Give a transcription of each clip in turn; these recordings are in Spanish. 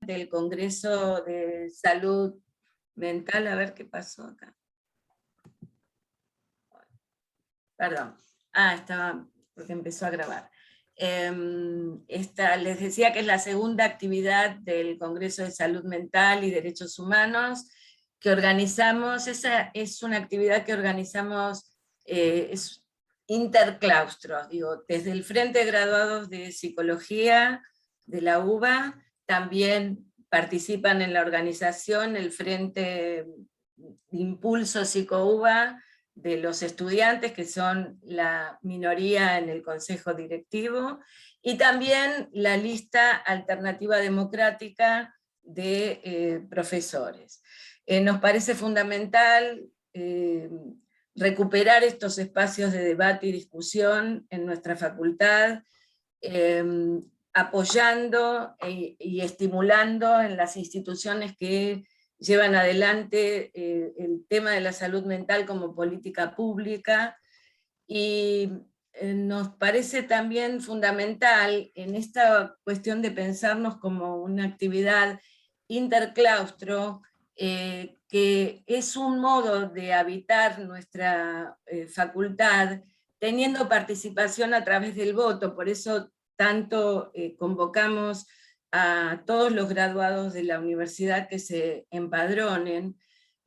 del Congreso de Salud Mental. A ver qué pasó acá. Perdón. Estaba, porque empezó a grabar. Les decía que es la segunda actividad del Congreso de Salud Mental y Derechos Humanos que organizamos. Esa es una actividad que organizamos, es interclaustros, digo, desde el Frente de Graduados de Psicología de la UBA, también participan en la organización el Frente de Impulso Psico-UBA de los estudiantes, que son la minoría en el Consejo Directivo, y también la lista alternativa democrática de profesores. Nos parece fundamental recuperar estos espacios de debate y discusión en nuestra facultad, apoyando y estimulando en las instituciones que llevan adelante el tema de la salud mental como política pública, y nos parece también fundamental en esta cuestión de pensarnos como una actividad interclaustro, que es un modo de habitar nuestra facultad, teniendo participación a través del voto. Por eso tanto convocamos a todos los graduados de la universidad que se empadronen,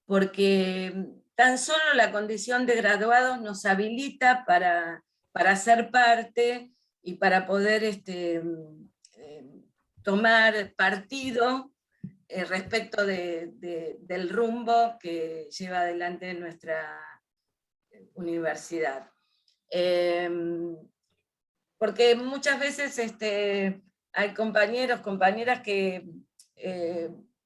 porque tan solo la condición de graduados nos habilita para ser parte y para poder tomar partido respecto del rumbo que lleva adelante nuestra universidad. Porque muchas veces hay compañeros, compañeras que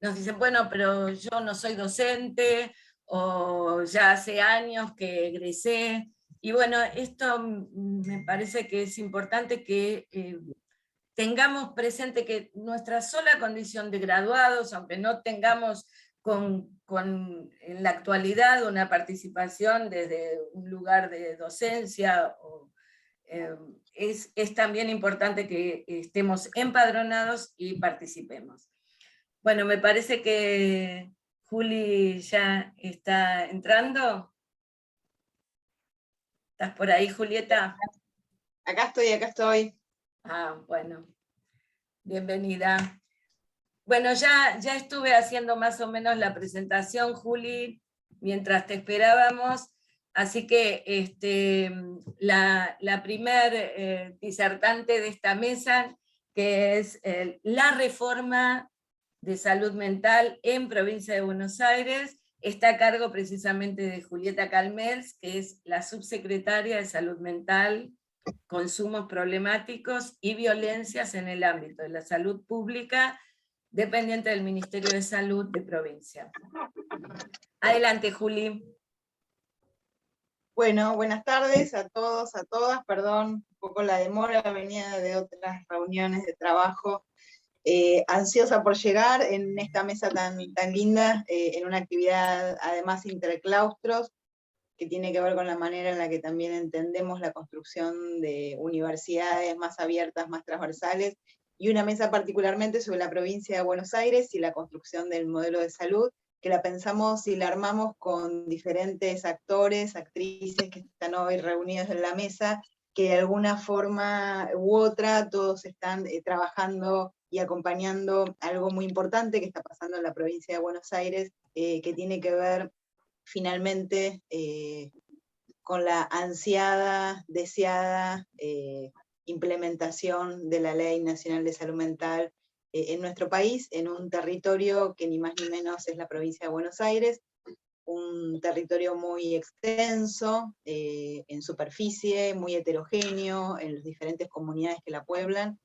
nos dicen, bueno, pero yo no soy docente, o ya hace años que egresé, y bueno, esto me parece que es importante que tengamos presente que nuestra sola condición de graduados, aunque no tengamos en la actualidad una participación desde un lugar de docencia, es también importante que estemos empadronados y participemos. Bueno, me parece que Juli ya está entrando. ¿Estás por ahí, Julieta? Acá estoy. Bueno, bienvenida. Bueno, ya estuve haciendo más o menos la presentación, Juli, mientras te esperábamos, así que la primer disertante de esta mesa, que es la reforma de salud mental en provincia de Buenos Aires, está a cargo precisamente de Julieta Calmels, que es la subsecretaria de Salud Mental, Consumos Problemáticos y Violencias en el ámbito de la salud pública, dependiente del Ministerio de Salud de provincia. Adelante, Juli. Bueno, buenas tardes a todos, a todas. Perdón un poco la demora, venía de otras reuniones de trabajo. Ansiosa por llegar en esta mesa tan linda, en una actividad además interclaustros, que tiene que ver con la manera en la que también entendemos la construcción de universidades más abiertas, más transversales, y una mesa particularmente sobre la provincia de Buenos Aires y la construcción del modelo de salud, que la pensamos y la armamos con diferentes actores, actrices que están hoy reunidos en la mesa, que de alguna forma u otra todos están trabajando y acompañando algo muy importante que está pasando en la provincia de Buenos Aires, que tiene que ver finalmente con la ansiada, deseada implementación de la Ley Nacional de Salud Mental en nuestro país, en un territorio que ni más ni menos es la provincia de Buenos Aires, un territorio muy extenso en superficie, muy heterogéneo en las diferentes comunidades que la pueblan,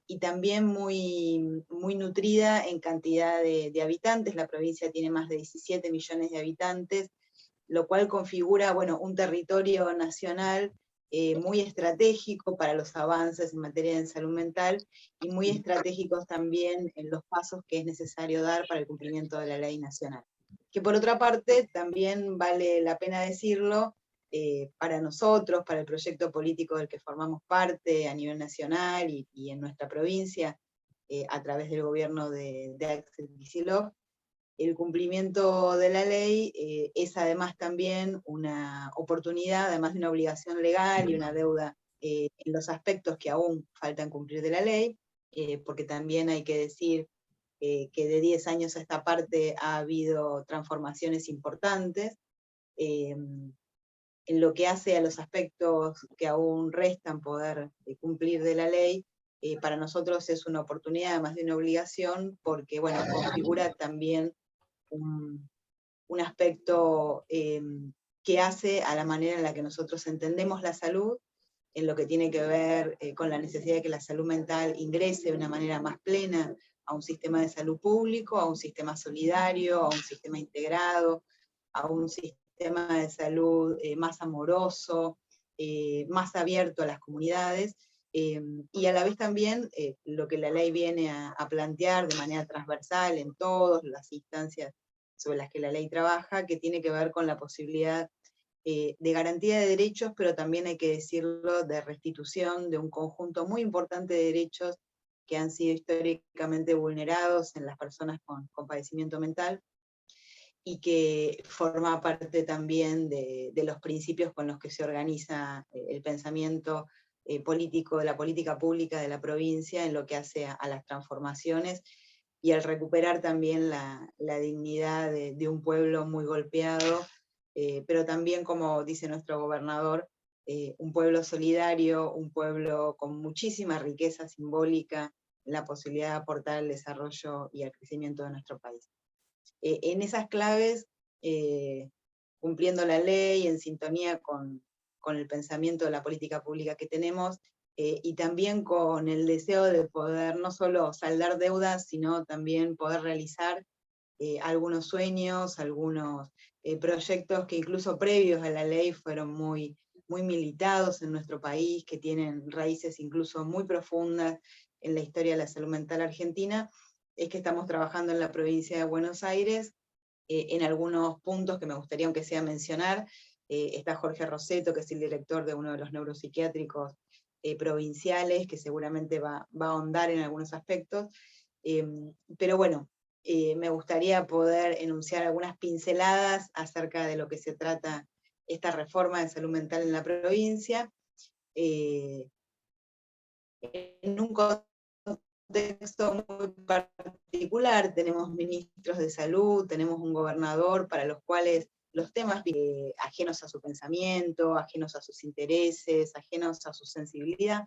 y también muy nutrida en cantidad de habitantes. La provincia tiene más de 17 millones de habitantes, lo cual configura, bueno, un territorio nacional muy estratégico para los avances en materia de salud mental, y muy estratégicos también en los pasos que es necesario dar para el cumplimiento de la ley nacional. Que por otra parte, también vale la pena decirlo, para nosotros, para el proyecto político del que formamos parte a nivel nacional y en nuestra provincia, a través del gobierno de Axel Kicillof. El cumplimiento de la ley es además también una oportunidad, además de una obligación legal y una deuda en los aspectos que aún faltan cumplir de la ley, porque también hay que decir que de 10 años a esta parte ha habido transformaciones importantes. En lo que hace a los aspectos que aún restan poder cumplir de la ley, para nosotros es una oportunidad, además de una obligación, porque bueno, configura también un aspecto que hace a la manera en la que nosotros entendemos la salud, en lo que tiene que ver con la necesidad de que la salud mental ingrese de una manera más plena a un sistema de salud público, a un sistema solidario, a un sistema integrado, a un sistema de salud más amoroso, más abierto a las comunidades, y a la vez también lo que la ley viene a plantear de manera transversal en todas las instancias sobre las que la ley trabaja, que tiene que ver con la posibilidad de garantía de derechos, pero también hay que decirlo, de restitución de un conjunto muy importante de derechos que han sido históricamente vulnerados en las personas con padecimiento mental, y que forma parte también de los principios con los que se organiza el pensamiento político, de la política pública de la provincia, en lo que hace a las transformaciones, y al recuperar también la dignidad de un pueblo muy golpeado, pero también, como dice nuestro gobernador, un pueblo solidario, un pueblo con muchísima riqueza simbólica, en la posibilidad de aportar al desarrollo y al crecimiento de nuestro país. En esas claves, cumpliendo la ley, en sintonía con el pensamiento de la política pública que tenemos, y también con el deseo de poder no solo saldar deudas, sino también poder realizar algunos sueños, algunos proyectos que incluso previos a la ley fueron muy militados en nuestro país, que tienen raíces incluso muy profundas en la historia de la salud mental argentina, es que estamos trabajando en la provincia de Buenos Aires, en algunos puntos que me gustaría aunque sea mencionar. Está Jorge Roseto, que es el director de uno de los neuropsiquiátricos provinciales, que seguramente va a ahondar en algunos aspectos, pero bueno, me gustaría poder enunciar algunas pinceladas acerca de lo que se trata esta reforma de salud mental en la provincia. En un contexto muy particular, tenemos ministros de salud, tenemos un gobernador para los cuales los temas ajenos a su pensamiento, ajenos a sus intereses, ajenos a su sensibilidad,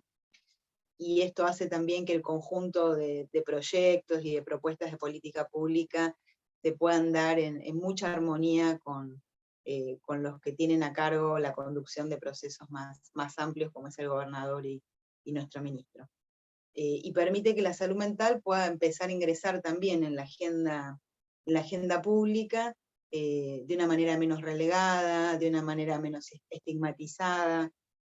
y esto hace también que el conjunto de proyectos y de propuestas de política pública se puedan dar en mucha armonía con los que tienen a cargo la conducción de procesos más amplios, como es el gobernador y nuestro ministro. Y permite que la salud mental pueda empezar a ingresar también en la agenda pública, de una manera menos relegada, de una manera menos estigmatizada,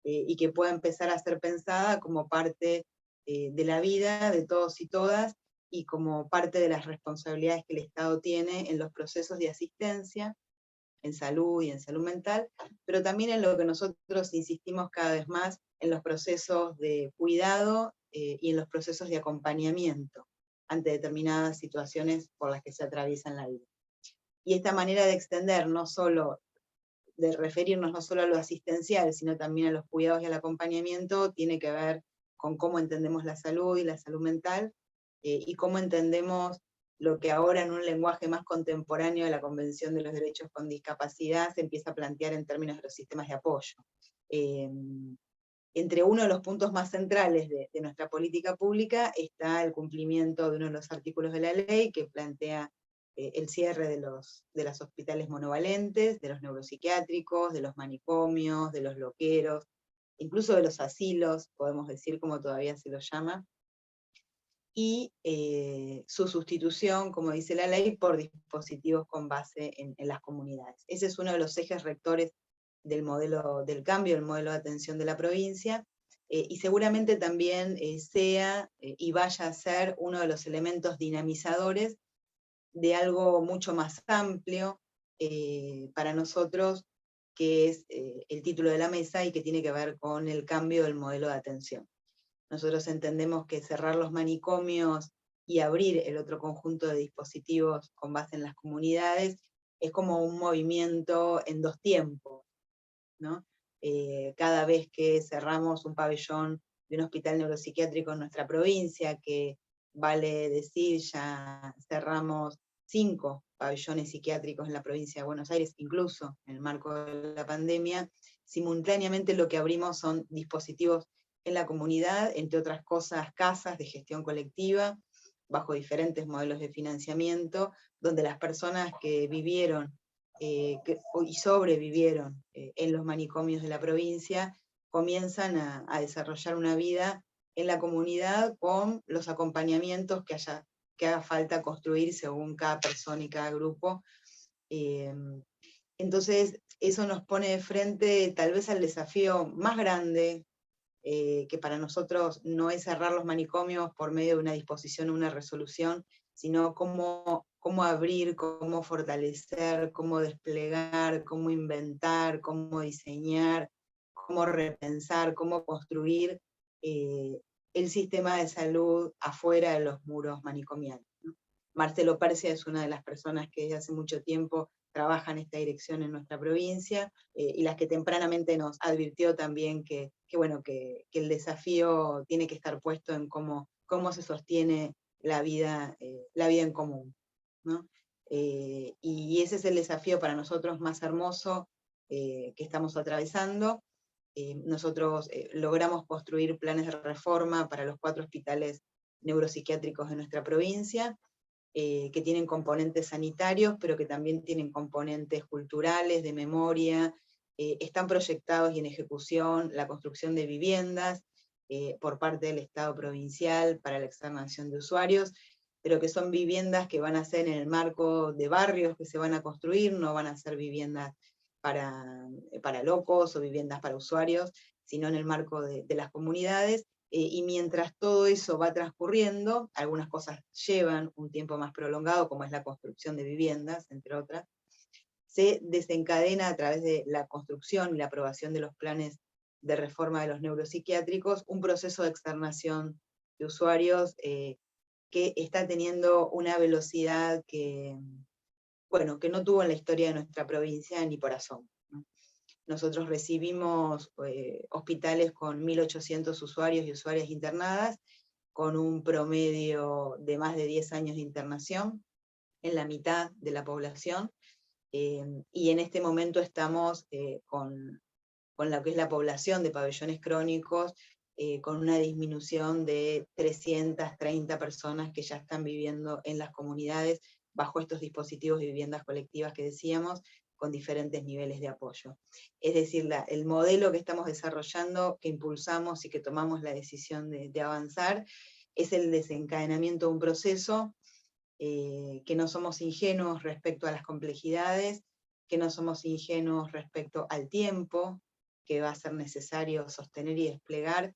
y que pueda empezar a ser pensada como parte de la vida de todos y todas, y como parte de las responsabilidades que el Estado tiene en los procesos de asistencia, en salud y en salud mental, pero también en lo que nosotros insistimos cada vez más, en los procesos de cuidado y en los procesos de acompañamiento ante determinadas situaciones por las que se atraviesan la vida. Y esta manera de extender, no solo de referirnos no solo a lo asistencial, sino también a los cuidados y al acompañamiento, tiene que ver con cómo entendemos la salud y la salud mental, y cómo entendemos lo que ahora en un lenguaje más contemporáneo de la Convención de los Derechos con Discapacidad se empieza a plantear en términos de los sistemas de apoyo. Entre uno de los puntos más centrales de nuestra política pública está el cumplimiento de uno de los artículos de la ley que plantea el cierre de los hospitales monovalentes, de los neuropsiquiátricos, de los manicomios, de los loqueros, incluso de los asilos, podemos decir como todavía se los llama, y su sustitución, como dice la ley, por dispositivos con base en las comunidades. Ese es uno de los ejes rectores del cambio del modelo de atención de la provincia, y seguramente también sea y vaya a ser uno de los elementos dinamizadores de algo mucho más amplio para nosotros, que es el título de la mesa y que tiene que ver con el cambio del modelo de atención. Nosotros entendemos que cerrar los manicomios y abrir el otro conjunto de dispositivos con base en las comunidades es como un movimiento en dos tiempos, ¿no? Cada vez que cerramos un pabellón de un hospital neuropsiquiátrico en nuestra provincia, que vale decir, ya cerramos 5 pabellones psiquiátricos en la provincia de Buenos Aires, incluso en el marco de la pandemia, simultáneamente lo que abrimos son dispositivos en la comunidad, entre otras cosas, casas de gestión colectiva, bajo diferentes modelos de financiamiento, donde las personas que vivieron y sobrevivieron en los manicomios de la provincia, comienzan a desarrollar una vida en la comunidad con los acompañamientos que haga falta construir según cada persona y cada grupo. Entonces, eso nos pone de frente tal vez al desafío más grande, que para nosotros no es cerrar los manicomios por medio de una disposición o una resolución, sino cómo abrir, cómo fortalecer, cómo desplegar, cómo inventar, cómo diseñar, cómo repensar, cómo construir el sistema de salud afuera de los muros manicomiales, ¿no? Marcelo Persia es una de las personas que desde hace mucho tiempo trabaja en esta dirección en nuestra provincia, y las que tempranamente nos advirtió también que el desafío tiene que estar puesto en cómo se sostiene la vida en común, ¿no? Y ese es el desafío para nosotros más hermoso que estamos atravesando. Nosotros logramos construir planes de reforma para los 4 hospitales neuropsiquiátricos de nuestra provincia, que tienen componentes sanitarios, pero que también tienen componentes culturales, de memoria. Están proyectados y en ejecución la construcción de viviendas por parte del Estado provincial para la externación de usuarios, pero que son viviendas que van a ser en el marco de barrios que se van a construir, no van a ser viviendas para locos o viviendas para usuarios, sino en el marco de las comunidades. Y mientras todo eso va transcurriendo, algunas cosas llevan un tiempo más prolongado, como es la construcción de viviendas, entre otras, se desencadena a través de la construcción y la aprobación de los planes de reforma de los neuropsiquiátricos, un proceso de externación de usuarios que está teniendo una velocidad que no tuvo en la historia de nuestra provincia ni por asomo. Nosotros recibimos hospitales con 1.800 usuarios y usuarias internadas, con un promedio de más de 10 años de internación, en la mitad de la población, y en este momento estamos con lo que es la población de pabellones crónicos, con una disminución de 330 personas que ya están viviendo en las comunidades bajo estos dispositivos de viviendas colectivas que decíamos, con diferentes niveles de apoyo. Es decir, el modelo que estamos desarrollando, que impulsamos y que tomamos la decisión de avanzar, es el desencadenamiento de un proceso, que no somos ingenuos respecto a las complejidades, que no somos ingenuos respecto al tiempo que va a ser necesario sostener y desplegar,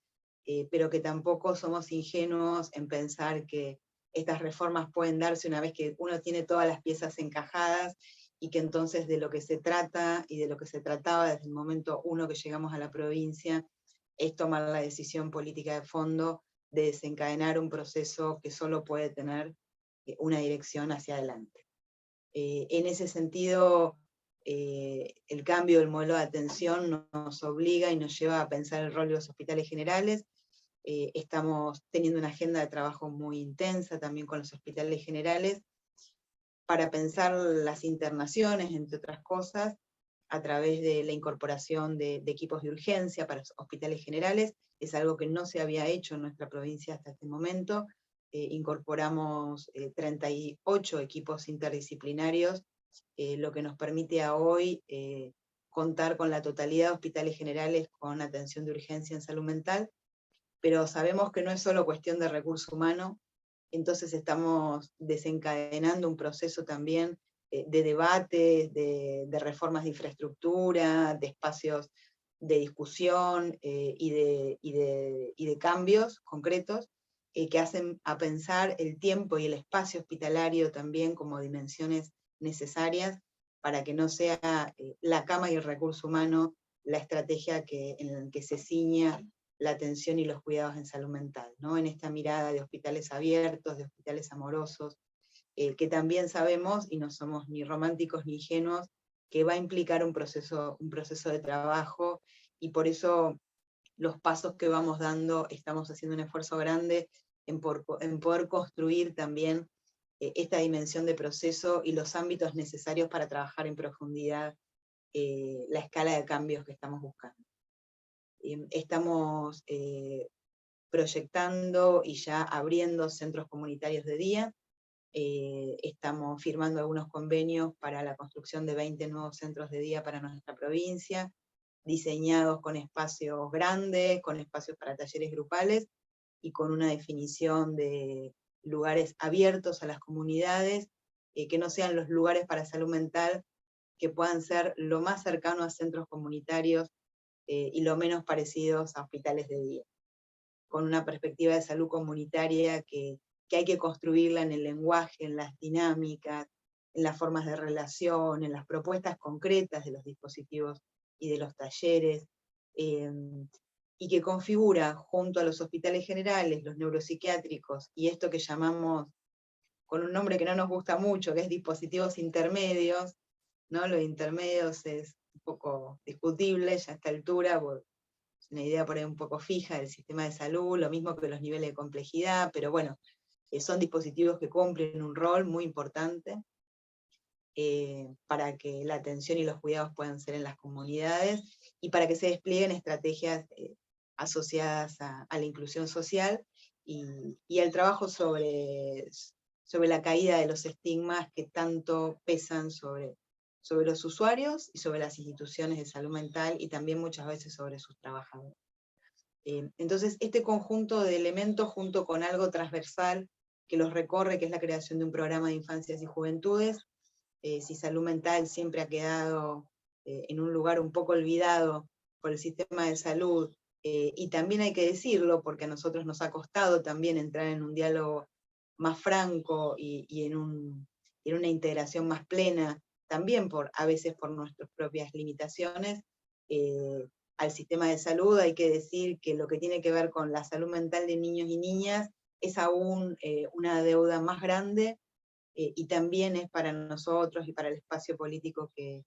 pero que tampoco somos ingenuos en pensar que estas reformas pueden darse una vez que uno tiene todas las piezas encajadas, y que entonces de lo que se trata y de lo que se trataba desde el momento uno que llegamos a la provincia es tomar la decisión política de fondo de desencadenar un proceso que solo puede tener una dirección hacia adelante. En ese sentido, el cambio del modelo de atención nos obliga y nos lleva a pensar el rol de los hospitales generales. Estamos teniendo una agenda de trabajo muy intensa también con los hospitales generales, para pensar las internaciones, entre otras cosas, a través de la incorporación de equipos de urgencia para los hospitales generales. Es algo que no se había hecho en nuestra provincia hasta este momento. Incorporamos 38 equipos interdisciplinarios, lo que nos permite a hoy contar con la totalidad de hospitales generales con atención de urgencia en salud mental, pero sabemos que no es solo cuestión de recurso humano. Entonces estamos desencadenando un proceso también de debate, de reformas de infraestructura, de espacios de discusión y de cambios concretos que hacen a pensar el tiempo y el espacio hospitalario también como dimensiones necesarias para que no sea la cama y el recurso humano la estrategia en la que se ciña la atención y los cuidados en salud mental, ¿no? En esta mirada de hospitales abiertos, de hospitales amorosos, que también sabemos, y no somos ni románticos ni ingenuos, que va a implicar un proceso de trabajo, y por eso los pasos que vamos dando, estamos haciendo un esfuerzo grande en poder construir también esta dimensión de proceso y los ámbitos necesarios para trabajar en profundidad la escala de cambios que estamos buscando. Estamos proyectando y ya abriendo centros comunitarios de día. Estamos firmando algunos convenios para la construcción de 20 nuevos centros de día para nuestra provincia, diseñados con espacios grandes, con espacios para talleres grupales, y con una definición de lugares abiertos a las comunidades, que no sean los lugares para salud mental, que puedan ser lo más cercano a centros comunitarios y lo menos parecidos a hospitales de día, con una perspectiva de salud comunitaria que hay que construirla en el lenguaje, en las dinámicas, en las formas de relación, en las propuestas concretas de los dispositivos y de los talleres, y que configura junto a los hospitales generales, los neuropsiquiátricos, y esto que llamamos, con un nombre que no nos gusta mucho, que es dispositivos intermedios, ¿no? Los intermedios es un poco discutible ya a esta altura, porque es una idea por ahí un poco fija del sistema de salud, lo mismo que los niveles de complejidad, pero bueno, son dispositivos que cumplen un rol muy importante para que la atención y los cuidados puedan ser en las comunidades, y para que se desplieguen estrategias asociadas a la inclusión social, y al trabajo sobre la caída de los estigmas que tanto pesan sobre los usuarios y sobre las instituciones de salud mental, y también muchas veces sobre sus trabajadores. Entonces, este conjunto de elementos, junto con algo transversal que los recorre, que es la creación de un programa de infancias y juventudes, si salud mental siempre ha quedado en un lugar un poco olvidado por el sistema de salud, y también hay que decirlo, porque a nosotros nos ha costado también entrar en un diálogo más franco y en una integración más plena, también a veces por nuestras propias limitaciones, al sistema de salud. Hay que decir que lo que tiene que ver con la salud mental de niños y niñas es aún una deuda más grande, y también es para nosotros y para el espacio político que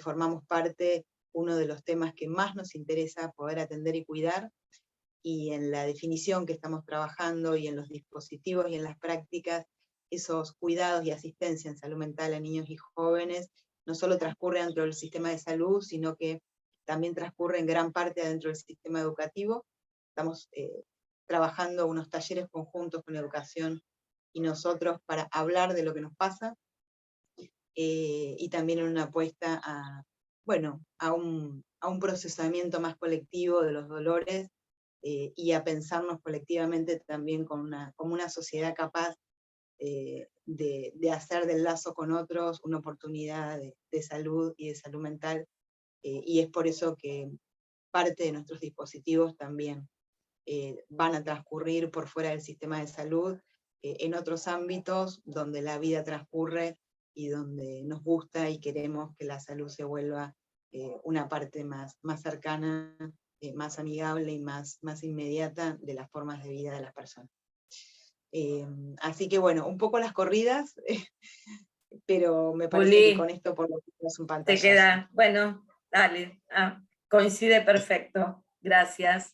formamos parte, uno de los temas que más nos interesa poder atender y cuidar, y en la definición que estamos trabajando, y en los dispositivos y en las prácticas, esos cuidados y asistencia en salud mental a niños y jóvenes no solo transcurre dentro del sistema de salud, sino que también transcurre en gran parte dentro del sistema educativo. Estamos trabajando unos talleres conjuntos con educación y nosotros para hablar de lo que nos pasa, y también en una apuesta a un procesamiento más colectivo de los dolores, y a pensarnos colectivamente también como una sociedad capaz de hacer del lazo con otros una oportunidad de salud y de salud mental, y es por eso que parte de nuestros dispositivos también van a transcurrir por fuera del sistema de salud, en otros ámbitos donde la vida transcurre y donde nos gusta y queremos que la salud se vuelva una parte más cercana, más amigable y más inmediata de las formas de vida de las personas. Así que bueno, un poco las corridas, pero me parece que con esto por lo menos es un pantallazo. Te queda, bueno, dale, coincide perfecto, gracias.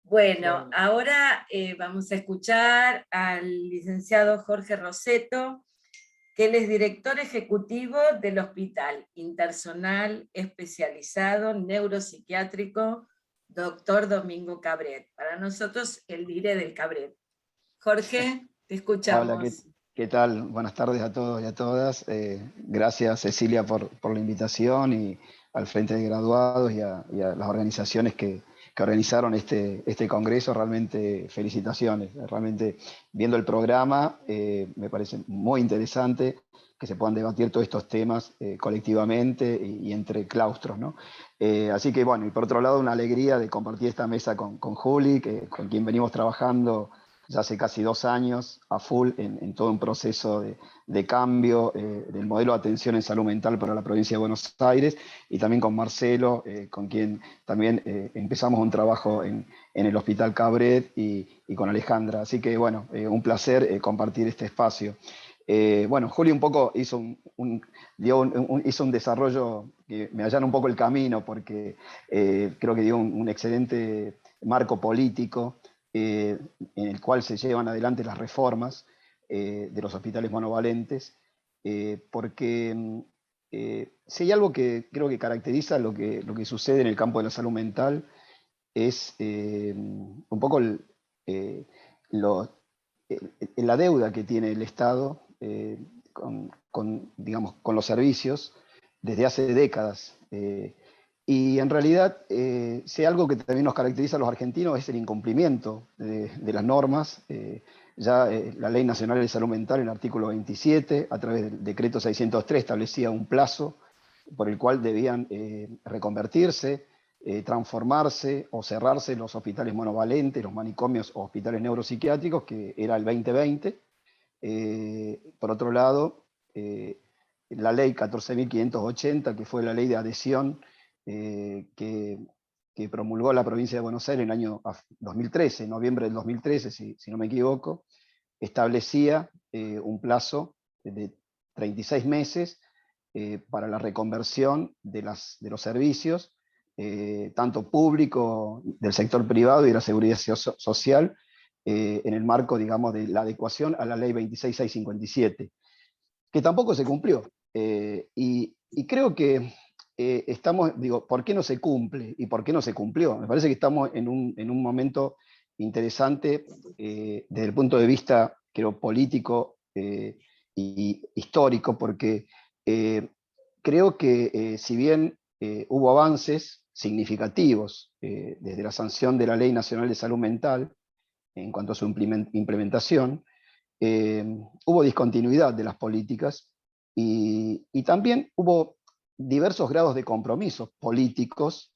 Bueno, ahora vamos a escuchar al licenciado Jorge Roseto, que él es director ejecutivo del Hospital Intersonal Especializado Neuropsiquiátrico Dr. Domingo Cabret. Para nosotros, el DIRE del Cabret. Jorge, te escuchamos. Hola, ¿qué tal? Buenas tardes a todos y a todas. Gracias, Cecilia, por la invitación, y al Frente de Graduados y a las organizaciones que organizaron este congreso. Realmente felicitaciones. Realmente, viendo el programa, me parece muy interesante que se puedan debatir todos estos temas colectivamente y entre claustros, ¿no? Así que bueno, y por otro lado, una alegría de compartir esta mesa con Juli, con quien venimos trabajando ya hace casi 2 años a full en todo un proceso de cambio del modelo de atención en salud mental para la provincia de Buenos Aires, y también con Marcelo, con quien también empezamos un trabajo en el Hospital Cabret, y con Alejandra. Así que bueno, un placer compartir este espacio. Bueno, Juli un poco hizo hizo un desarrollo que me allana un poco el camino, porque creo que dio un excelente marco político en el cual se llevan adelante las reformas de los hospitales monovalentes, porque si hay algo que creo que caracteriza lo que sucede en el campo de la salud mental, es un poco la deuda que tiene el Estado digamos, con los servicios desde hace décadas. Y en realidad, si hay algo que también nos caracteriza a los argentinos, es el incumplimiento de las normas. La Ley Nacional de Salud Mental, en el artículo 27, a través del decreto 603, establecía un plazo por el cual debían reconvertirse, transformarse o cerrarse los hospitales monovalentes, los manicomios o hospitales neuropsiquiátricos, que era el 2020. Por otro lado, la ley 14.580, que fue la ley de adhesión que promulgó la provincia de Buenos Aires en el año 2013, en noviembre del 2013, si no me equivoco, establecía un plazo de 36 meses para la reconversión de los servicios, tanto público, del sector privado y de la seguridad social, en el marco, digamos, de la adecuación a la ley 26657, que tampoco se cumplió. Y creo que digo, ¿por qué no se cumple? ¿Y por qué no se cumplió? Me parece que estamos en un momento interesante desde el punto de vista, creo, político y histórico, porque creo que si bien hubo avances significativos desde la sanción de la Ley Nacional de Salud Mental en cuanto a su implementación, hubo discontinuidad de las políticas, y también hubo diversos grados de compromisos políticos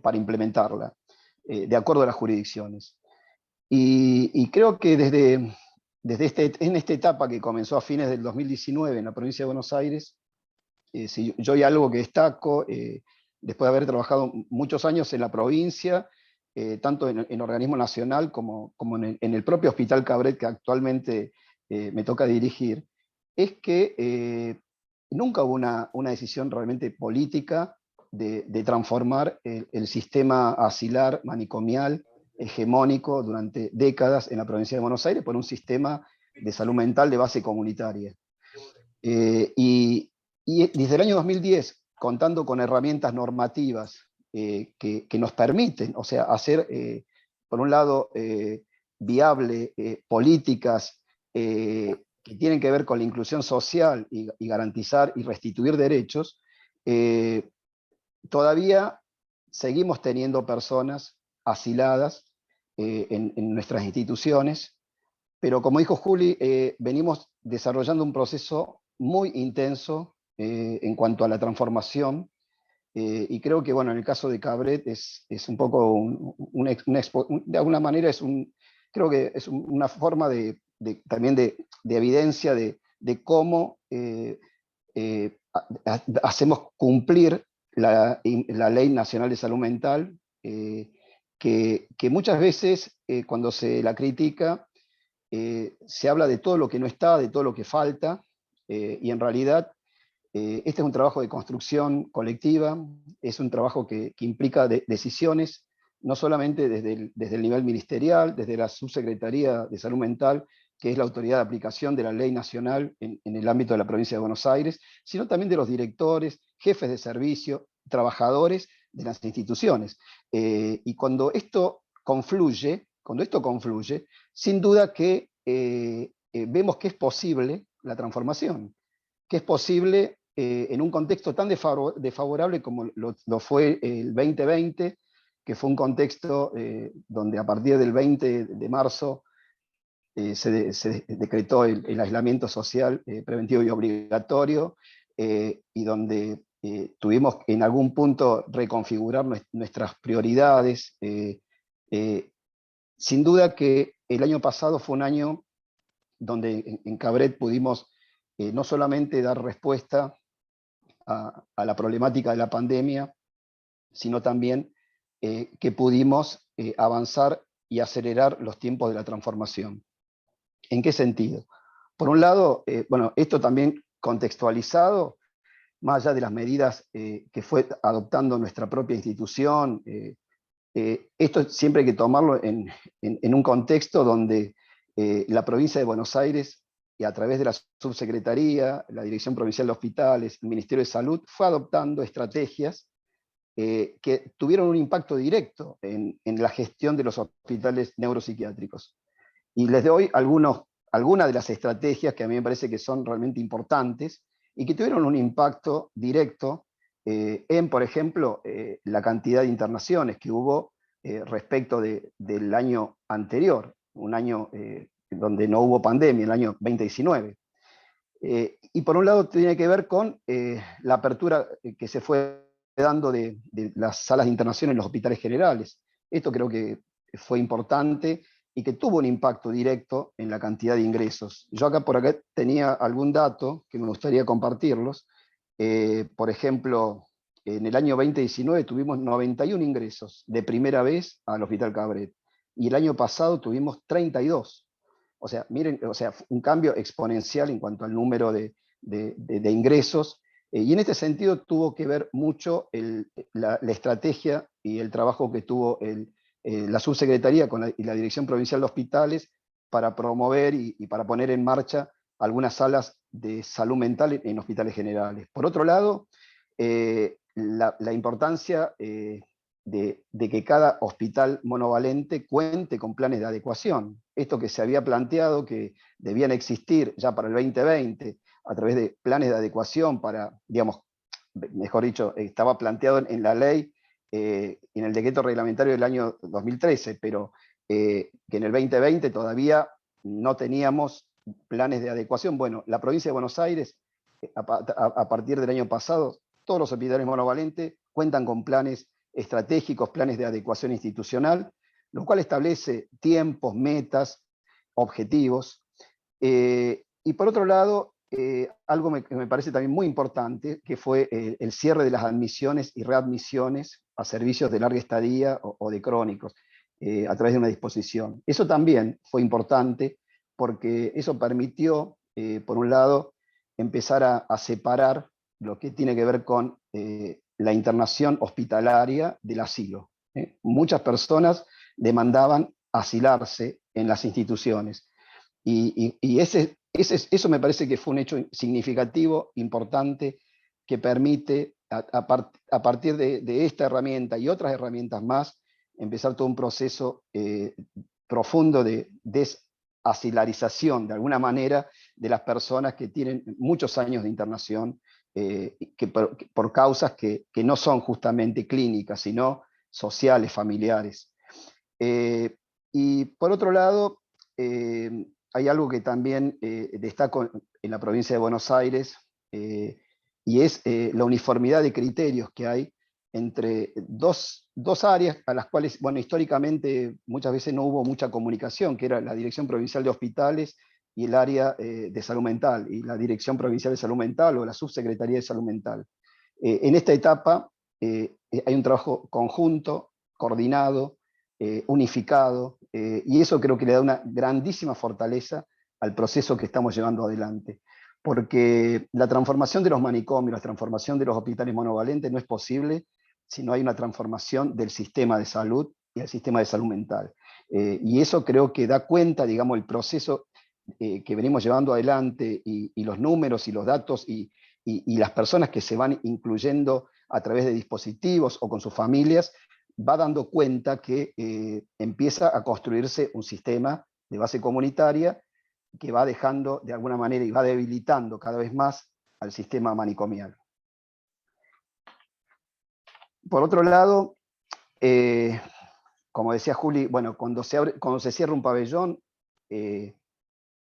para implementarla, de acuerdo a las jurisdicciones. Y creo que en esta etapa que comenzó a fines del 2019 en la provincia de Buenos Aires, si yo hay algo que destaco, después de haber trabajado muchos años en la provincia, tanto en organismo nacional como en el propio Hospital Cabret, que actualmente me toca dirigir, es que nunca hubo una decisión realmente política de transformar el sistema asilar manicomial hegemónico durante décadas en la provincia de Buenos Aires por un sistema de salud mental de base comunitaria. Y desde el año 2010, contando con herramientas normativas que nos permiten, o sea, hacer, por un lado, viable políticas que tienen que ver con la inclusión social y garantizar y restituir derechos, todavía seguimos teniendo personas asiladas en nuestras instituciones, pero como dijo Juli, venimos desarrollando un proceso muy intenso en cuanto a la transformación, y creo que, bueno, en el caso de Cabret es un poco, de alguna manera, creo que es una forma también de evidencia de cómo hacemos cumplir la Ley Nacional de Salud Mental, que muchas veces cuando se la critica, se habla de todo lo que no está, de todo lo que falta, y en realidad este es un trabajo de construcción colectiva, es un trabajo que implica decisiones, no solamente desde el nivel ministerial, desde la Subsecretaría de Salud Mental, que es la autoridad de aplicación de la ley nacional en el ámbito de la provincia de Buenos Aires, sino también de los directores, jefes de servicio, trabajadores de las instituciones. Y cuando esto confluye, sin duda que vemos que es posible la transformación, que es posible en un contexto tan desfavorable como lo fue el 2020, que fue un contexto donde a partir del 20 de marzo se decretó el aislamiento social preventivo y obligatorio, y donde tuvimos en algún punto reconfigurar nuestras prioridades. Sin duda que el año pasado fue un año donde en Cabret pudimos no solamente dar respuesta a la problemática de la pandemia, sino también que pudimos avanzar y acelerar los tiempos de la transformación. ¿En qué sentido? Por un lado, bueno, esto también contextualizado, más allá de las medidas que fue adoptando nuestra propia institución, esto siempre hay que tomarlo en un contexto donde la provincia de Buenos Aires, y a través de la subsecretaría, la Dirección Provincial de Hospitales, el Ministerio de Salud, fue adoptando estrategias que tuvieron un impacto directo en la gestión de los hospitales neuropsiquiátricos. Y les doy algunas de las estrategias que a mí me parece que son realmente importantes y que tuvieron un impacto directo en, por ejemplo, la cantidad de internaciones que hubo respecto del año anterior, un año donde no hubo pandemia, el año 2019. Y por un lado tiene que ver con la apertura que se fue dando de las salas de internación en los hospitales generales. Esto creo que fue importante y que tuvo un impacto directo en la cantidad de ingresos. Yo por acá tenía algún dato que me gustaría compartirlos. Por ejemplo, en el año 2019 tuvimos 91 ingresos de primera vez al Hospital Cabret, y el año pasado tuvimos 32. O sea, miren, o sea, un cambio exponencial en cuanto al número de ingresos, y en este sentido tuvo que ver mucho la estrategia y el trabajo que tuvo la subsecretaría y la Dirección Provincial de Hospitales para promover y para poner en marcha algunas salas de salud mental en hospitales generales. Por otro lado, la importancia de que cada hospital monovalente cuente con planes de adecuación. Esto que se había planteado que debían existir ya para el 2020 a través de planes de adecuación para, digamos, mejor dicho, estaba planteado en la ley, en el decreto reglamentario del año 2013, pero que en el 2020 todavía no teníamos planes de adecuación. Bueno, la provincia de Buenos Aires, a partir del año pasado, todos los hospitales monovalentes cuentan con planes estratégicos, planes de adecuación institucional, lo cual establece tiempos, metas, objetivos. Y por otro lado, algo que me parece también muy importante, que fue el cierre de las admisiones y readmisiones a servicios de larga estadía o de crónicos, a través de una disposición. Eso también fue importante porque eso permitió, por un lado, empezar a separar lo que tiene que ver con la internación hospitalaria del asilo. Muchas personas demandaban asilarse en las instituciones. Y eso me parece que fue un hecho significativo, importante, que permite, a partir de esta herramienta y otras herramientas más, empezar todo un proceso profundo de desasilarización, de alguna manera, de las personas que tienen muchos años de internación, que por causas que no son justamente clínicas, sino sociales, familiares. Y por otro lado, hay algo que también destaco en la provincia de Buenos Aires, y es la uniformidad de criterios que hay entre dos áreas a las cuales, bueno, históricamente muchas veces no hubo mucha comunicación, que era la Dirección Provincial de Hospitales y el área de salud mental, y la Dirección Provincial de Salud Mental o la Subsecretaría de Salud Mental. En esta etapa hay un trabajo conjunto, coordinado, unificado, y eso creo que le da una grandísima fortaleza al proceso que estamos llevando adelante. Porque la transformación de los manicomios, la transformación de los hospitales monovalentes no es posible si no hay una transformación del sistema de salud y el sistema de salud mental. Y eso creo que da cuenta, digamos, el proceso que venimos llevando adelante y los números y los datos y las personas que se van incluyendo a través de dispositivos o con sus familias, va dando cuenta que empieza a construirse un sistema de base comunitaria que va dejando de alguna manera y va debilitando cada vez más al sistema manicomial. Por otro lado, como decía Juli, bueno, cuando se cierra un pabellón,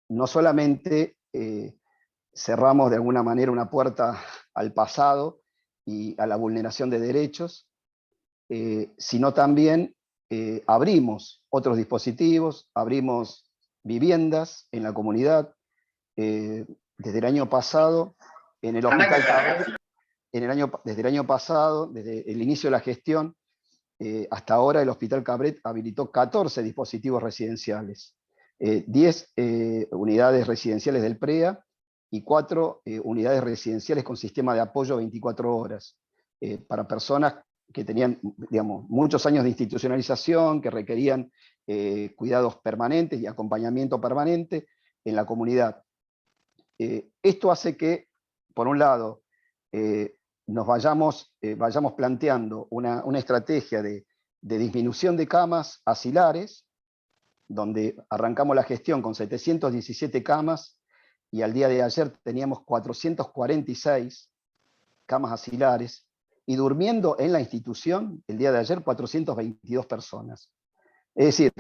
no solamente cerramos de alguna manera una puerta al pasado y a la vulneración de derechos, sino también abrimos otros dispositivos, abrimos viviendas en la comunidad. Desde el año pasado, en el Hospital Cabret, desde el año pasado, desde el inicio de la gestión, hasta ahora el Hospital Cabret habilitó 14 dispositivos residenciales, 10 unidades residenciales del PREA y 4 unidades residenciales con sistema de apoyo 24 horas, para personas que tenían, digamos, muchos años de institucionalización, que requerían cuidados permanentes y acompañamiento permanente en la comunidad. Esto hace que, por un lado, nos vayamos planteando una estrategia de disminución de camas asilares, donde arrancamos la gestión con 717 camas y al día de ayer teníamos 446 camas asilares, y durmiendo en la institución, el día de ayer, 422 personas. Es decir,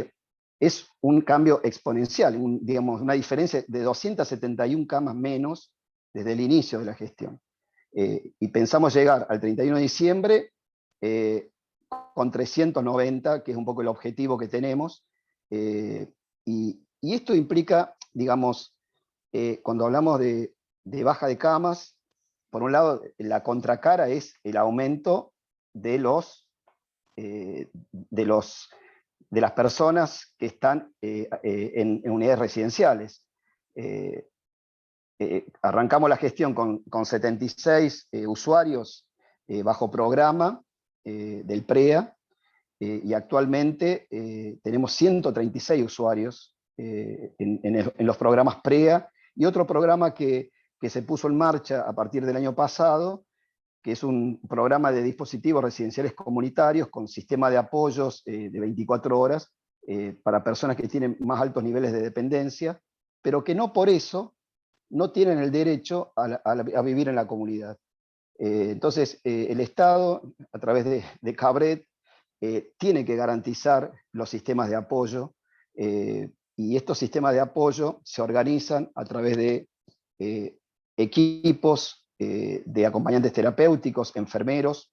es un cambio exponencial, digamos, una diferencia de 271 camas menos desde el inicio de la gestión. Y pensamos llegar al 31 de diciembre con 390, que es un poco el objetivo que tenemos. Y esto implica, digamos, cuando hablamos de baja de camas, por un lado, la contracara es el aumento de las personas que están en unidades residenciales. Arrancamos la gestión con 76 usuarios bajo programa del PREA, y actualmente tenemos 136 usuarios en los programas PREA, y otro programa que se puso en marcha a partir del año pasado, que es un programa de dispositivos residenciales comunitarios con sistema de apoyos de 24 horas para personas que tienen más altos niveles de dependencia, pero que no por eso no tienen el derecho a vivir en la comunidad. Entonces, el Estado, a través de Cabret, tiene que garantizar los sistemas de apoyo, y estos sistemas de apoyo se organizan a través de equipos de acompañantes terapéuticos, enfermeros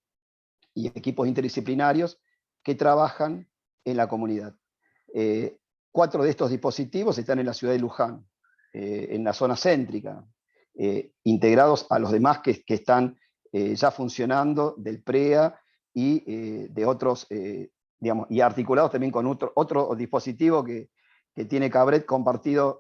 y equipos interdisciplinarios que trabajan en la comunidad. 4 de estos dispositivos están en la ciudad de Luján, en la zona céntrica, integrados a los demás que están ya funcionando del PREA y de otros, digamos, y articulados también con otro dispositivo que tiene Cabret compartido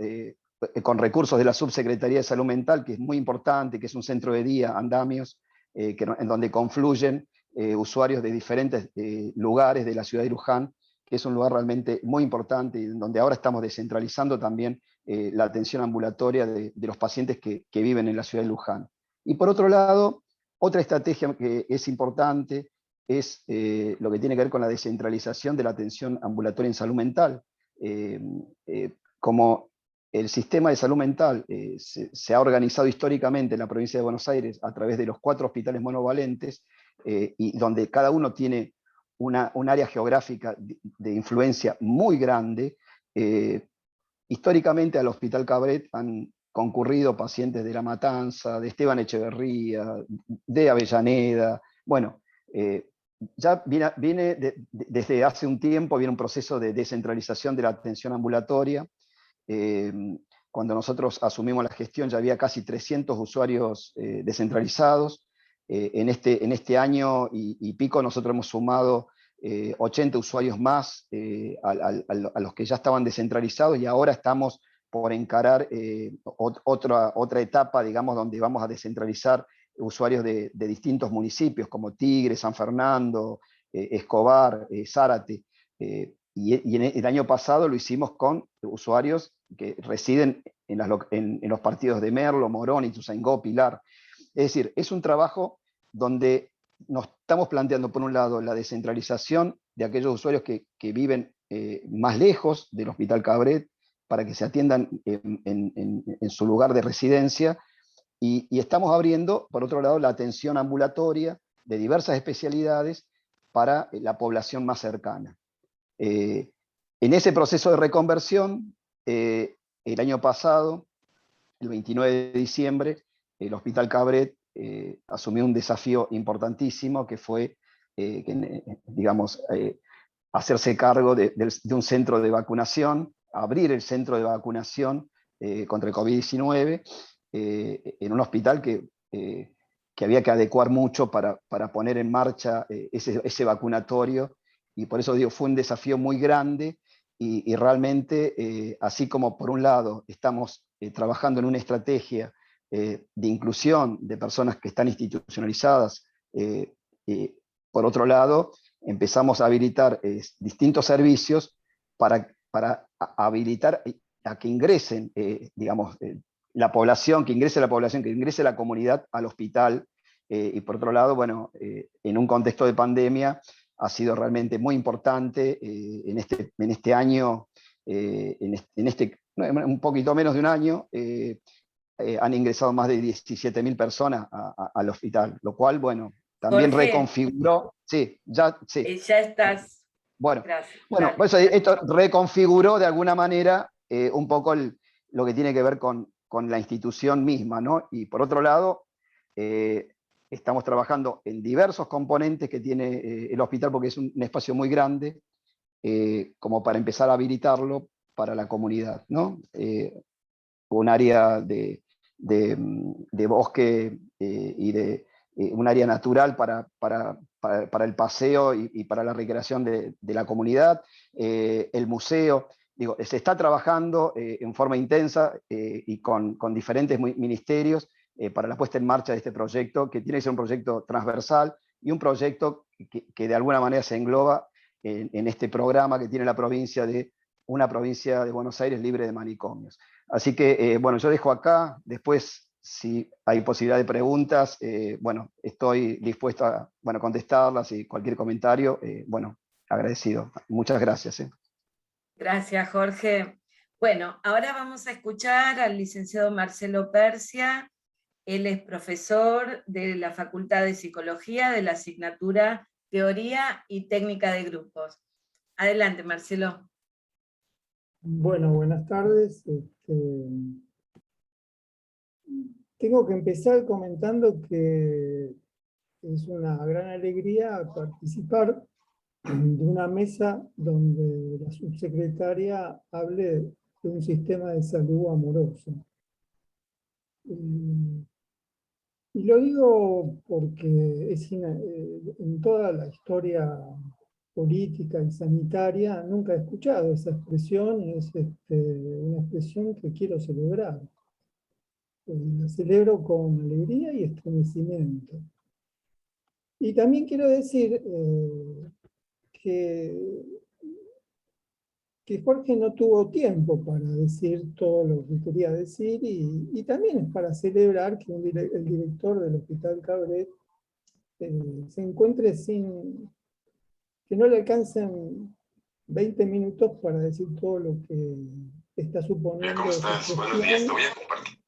con recursos de la Subsecretaría de Salud Mental, que es muy importante, que es un centro de día, andamios, en donde confluyen usuarios de diferentes lugares de la ciudad de Luján, que es un lugar realmente muy importante, y donde ahora estamos descentralizando también la atención ambulatoria de los pacientes que viven en la ciudad de Luján. Y por otro lado, otra estrategia que es importante es lo que tiene que ver con la descentralización de la atención ambulatoria en salud mental. Como el sistema de salud mental se ha organizado históricamente en la provincia de Buenos Aires a través de los 4 hospitales monovalentes, y donde cada uno tiene un área geográfica de influencia muy grande. Históricamente al Hospital Cabret han concurrido pacientes de La Matanza, de Esteban Echeverría, de Avellaneda. Bueno, ya desde hace un tiempo viene un proceso de descentralización de la atención ambulatoria. Cuando nosotros asumimos la gestión ya había casi 300 usuarios descentralizados. En este año y pico nosotros hemos sumado 80 usuarios más a los que ya estaban descentralizados, y ahora estamos por encarar otra etapa, digamos, donde vamos a descentralizar usuarios de distintos municipios como Tigre, San Fernando, Escobar, Zárate. Y el año pasado lo hicimos con usuarios que residen en los partidos de Merlo, Morón, Ituzaingó, Pilar. Es decir, es un trabajo donde nos estamos planteando, por un lado, la descentralización de aquellos usuarios que viven más lejos del Hospital Cabret, para que se atiendan en su lugar de residencia, y estamos abriendo, por otro lado, la atención ambulatoria de diversas especialidades para la población más cercana. En ese proceso de reconversión, el año pasado, el 29 de diciembre, el Hospital Cabret asumió un desafío importantísimo, que fue, digamos, hacerse cargo de un centro de vacunación, abrir el centro de vacunación contra el COVID-19 en un hospital que había que adecuar mucho para poner en marcha ese vacunatorio, y por eso digo, fue un desafío muy grande, y realmente, así como por un lado estamos trabajando en una estrategia de inclusión de personas que están institucionalizadas, por otro lado, empezamos a habilitar distintos servicios para habilitar a que ingresen, digamos, la población, que ingrese la comunidad al hospital. Y por otro lado, bueno, en un contexto de pandemia ha sido realmente muy importante en este año, un poquito menos de un año, han ingresado más de 17.000 personas al hospital, lo cual, bueno, también Jorge, reconfiguró, sí. ya estás. Bueno, Gracias. pues esto reconfiguró de alguna manera un poco lo que tiene que ver con la institución misma, ¿no? Y por otro lado, estamos trabajando en diversos componentes que tiene el hospital, porque es un espacio muy grande, como para empezar a habilitarlo para la comunidad, ¿no? Un área de bosque y de un área natural para el paseo y para la recreación de la comunidad, el museo. Digo, se está trabajando en forma intensa y con diferentes ministerios para la puesta en marcha de este proyecto, que tiene que ser un proyecto transversal y un proyecto que de alguna manera se engloba en este programa que tiene la provincia de una provincia de Buenos Aires libre de manicomios. Así que, bueno, yo dejo acá, después si hay posibilidad de preguntas, bueno, estoy dispuesto a contestarlas, y cualquier comentario, bueno, agradecido. Muchas gracias. Gracias, Jorge. Bueno, ahora vamos a escuchar al licenciado Marcelo Persia. Él es profesor de la Facultad de Psicología de la asignatura Teoría y Técnica de Grupos. Adelante, Marcelo. Bueno, buenas tardes. Tengo que empezar comentando que es una gran alegría participar de una mesa donde la subsecretaria hable de un sistema de salud amoroso. Y lo digo porque en toda la historia política y sanitaria nunca he escuchado esa expresión, y es una expresión que quiero celebrar. La celebro con alegría y estremecimiento. Y también quiero decir que Jorge no tuvo tiempo para decir todo lo que quería decir, y también es para celebrar que el director del Hospital Cabret se encuentre que no le alcancen 20 minutos para decir todo lo que está suponiendo. ¿Cómo estás? Buenos días, te voy a compartir.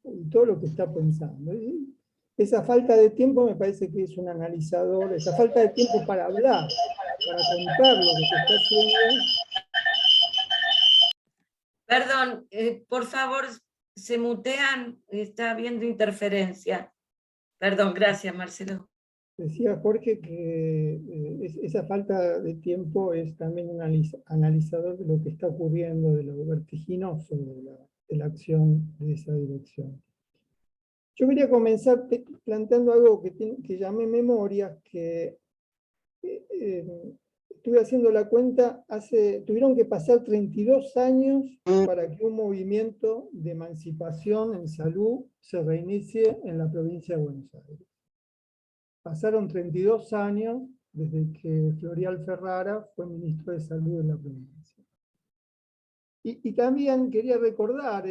Y todo lo que está pensando. Y esa falta de tiempo me parece que es un analizador, esa falta de tiempo para hablar, para contar lo que se está haciendo. Perdón, por favor, se mutean, está habiendo interferencia. Perdón, gracias, Marcelo. Decía Jorge que esa falta de tiempo es también un analizador de lo que está ocurriendo, de lo vertiginoso de la acción de esa dirección. Yo quería comenzar planteando algo que llamé memoria, que estuve haciendo la cuenta, tuvieron que pasar 32 años para que un movimiento de emancipación en salud se reinicie en la provincia de Buenos Aires. Pasaron 32 años desde que Florial Ferrara fue ministro de Salud de la provincia. Y también quería recordar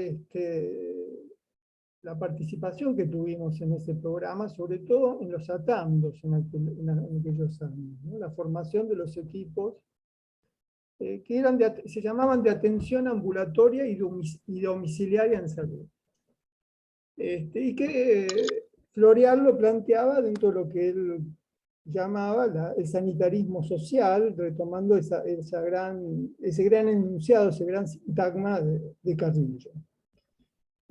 la participación que tuvimos en ese programa, sobre todo en los atandos en aquellos años, ¿no? La formación de los equipos que se llamaban de atención ambulatoria y domiciliaria en salud. Y que Florial lo planteaba dentro de lo que él llamaba el sanitarismo social, retomando ese gran enunciado, ese gran sintagma de Carrillo.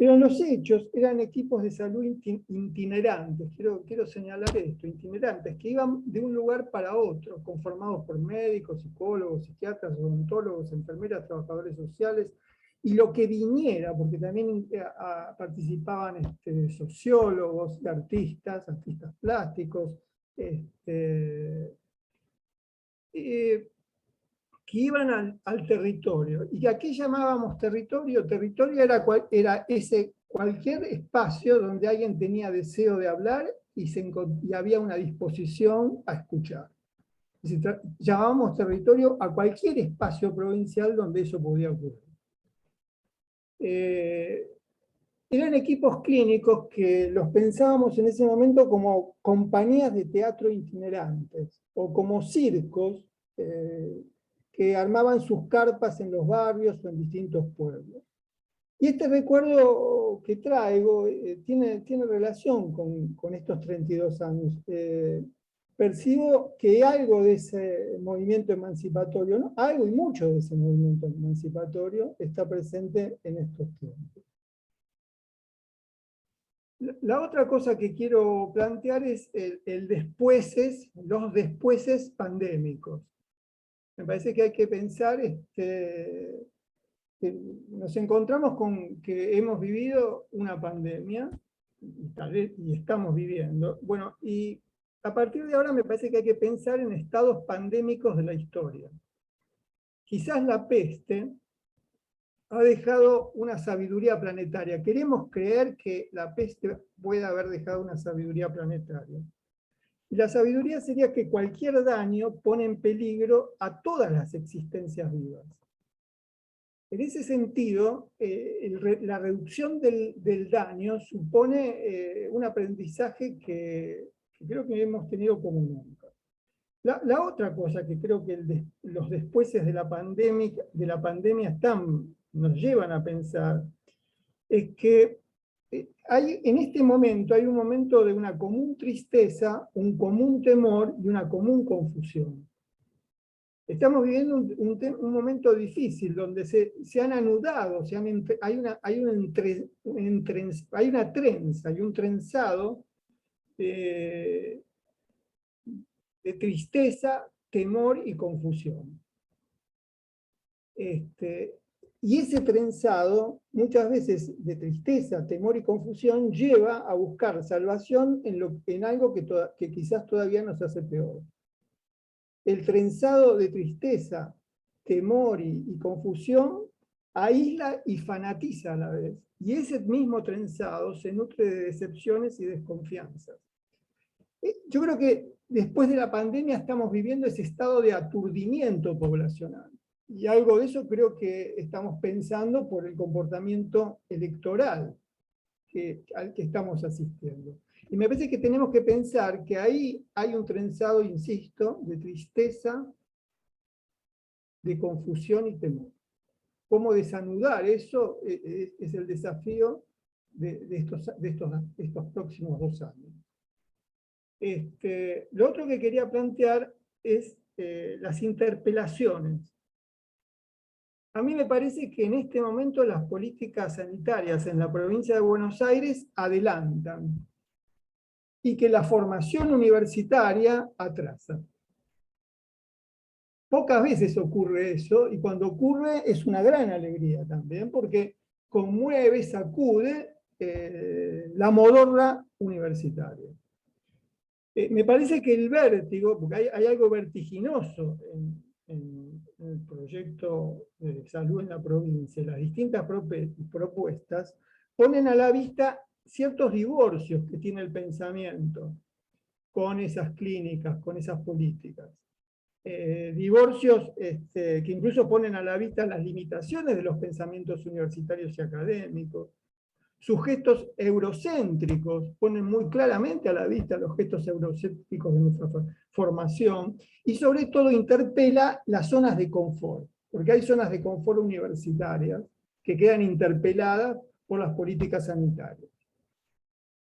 Pero en los hechos eran equipos de salud itinerantes, quiero señalar esto, itinerantes, que iban de un lugar para otro, conformados por médicos, psicólogos, psiquiatras, odontólogos, enfermeras, trabajadores sociales, y lo que viniera, porque también participaban sociólogos, artistas plásticos, que iban al territorio. ¿Y a qué llamábamos territorio? Territorio era cualquier espacio donde alguien tenía deseo de hablar y había una disposición a escuchar. Llamábamos territorio a cualquier espacio provincial donde eso podía ocurrir. Eran equipos clínicos que los pensábamos en ese momento como compañías de teatro itinerantes, o como circos, que armaban sus carpas en los barrios o en distintos pueblos. Y este recuerdo que traigo tiene relación con estos 32 años. Percibo que algo de ese movimiento emancipatorio, ¿no? Algo y mucho de ese movimiento emancipatorio está presente en estos tiempos. La otra cosa que quiero plantear es los despuéses pandémicos. Me parece que hay que pensar, que nos encontramos con que hemos vivido una pandemia, y estamos viviendo. Bueno, y a partir de ahora me parece que hay que pensar en estados pandémicos de la historia. Quizás la peste ha dejado una sabiduría planetaria. Queremos creer que la peste puede haber dejado una sabiduría planetaria. Y la sabiduría sería que cualquier daño pone en peligro a todas las existencias vivas. En ese sentido, la reducción del daño supone un aprendizaje que creo que hemos tenido como nunca. La otra cosa que creo que los despuéses de la pandemia nos llevan a pensar es que en este momento hay un momento de una común tristeza, un común temor y una común confusión. Estamos viviendo un momento difícil donde se han anudado, hay una trenza, hay un trenzado de tristeza, temor y confusión. Y ese trenzado, muchas veces de tristeza, temor y confusión, lleva a buscar salvación en algo que quizás todavía nos hace peor. El trenzado de tristeza, temor y confusión aísla y fanatiza a la vez. Y ese mismo trenzado se nutre de decepciones y desconfianzas. Yo creo que después de la pandemia estamos viviendo ese estado de aturdimiento poblacional. Y algo de eso creo que estamos pensando por el comportamiento electoral al que estamos asistiendo. Y me parece que tenemos que pensar que ahí hay un trenzado, insisto, de tristeza, de confusión y temor. ¿Cómo desanudar eso? Es el desafío de estos próximos 2 años. Lo otro que quería plantear es las interpelaciones. A mí me parece que en este momento las políticas sanitarias en la provincia de Buenos Aires adelantan y que la formación universitaria atrasa. Pocas veces ocurre eso, y cuando ocurre es una gran alegría también, porque conmueve, sacude la modorra universitaria. Me parece que el vértigo, porque hay algo vertiginoso en el proyecto de salud en la provincia, las distintas propuestas, ponen a la vista ciertos divorcios que tiene el pensamiento con esas clínicas, con esas políticas. Divorcios que incluso ponen a la vista las limitaciones de los pensamientos universitarios y académicos. Sujetos eurocéntricos, ponen muy claramente a la vista los gestos eurocéntricos de nuestra formación, y sobre todo interpela las zonas de confort, porque hay zonas de confort universitarias que quedan interpeladas por las políticas sanitarias.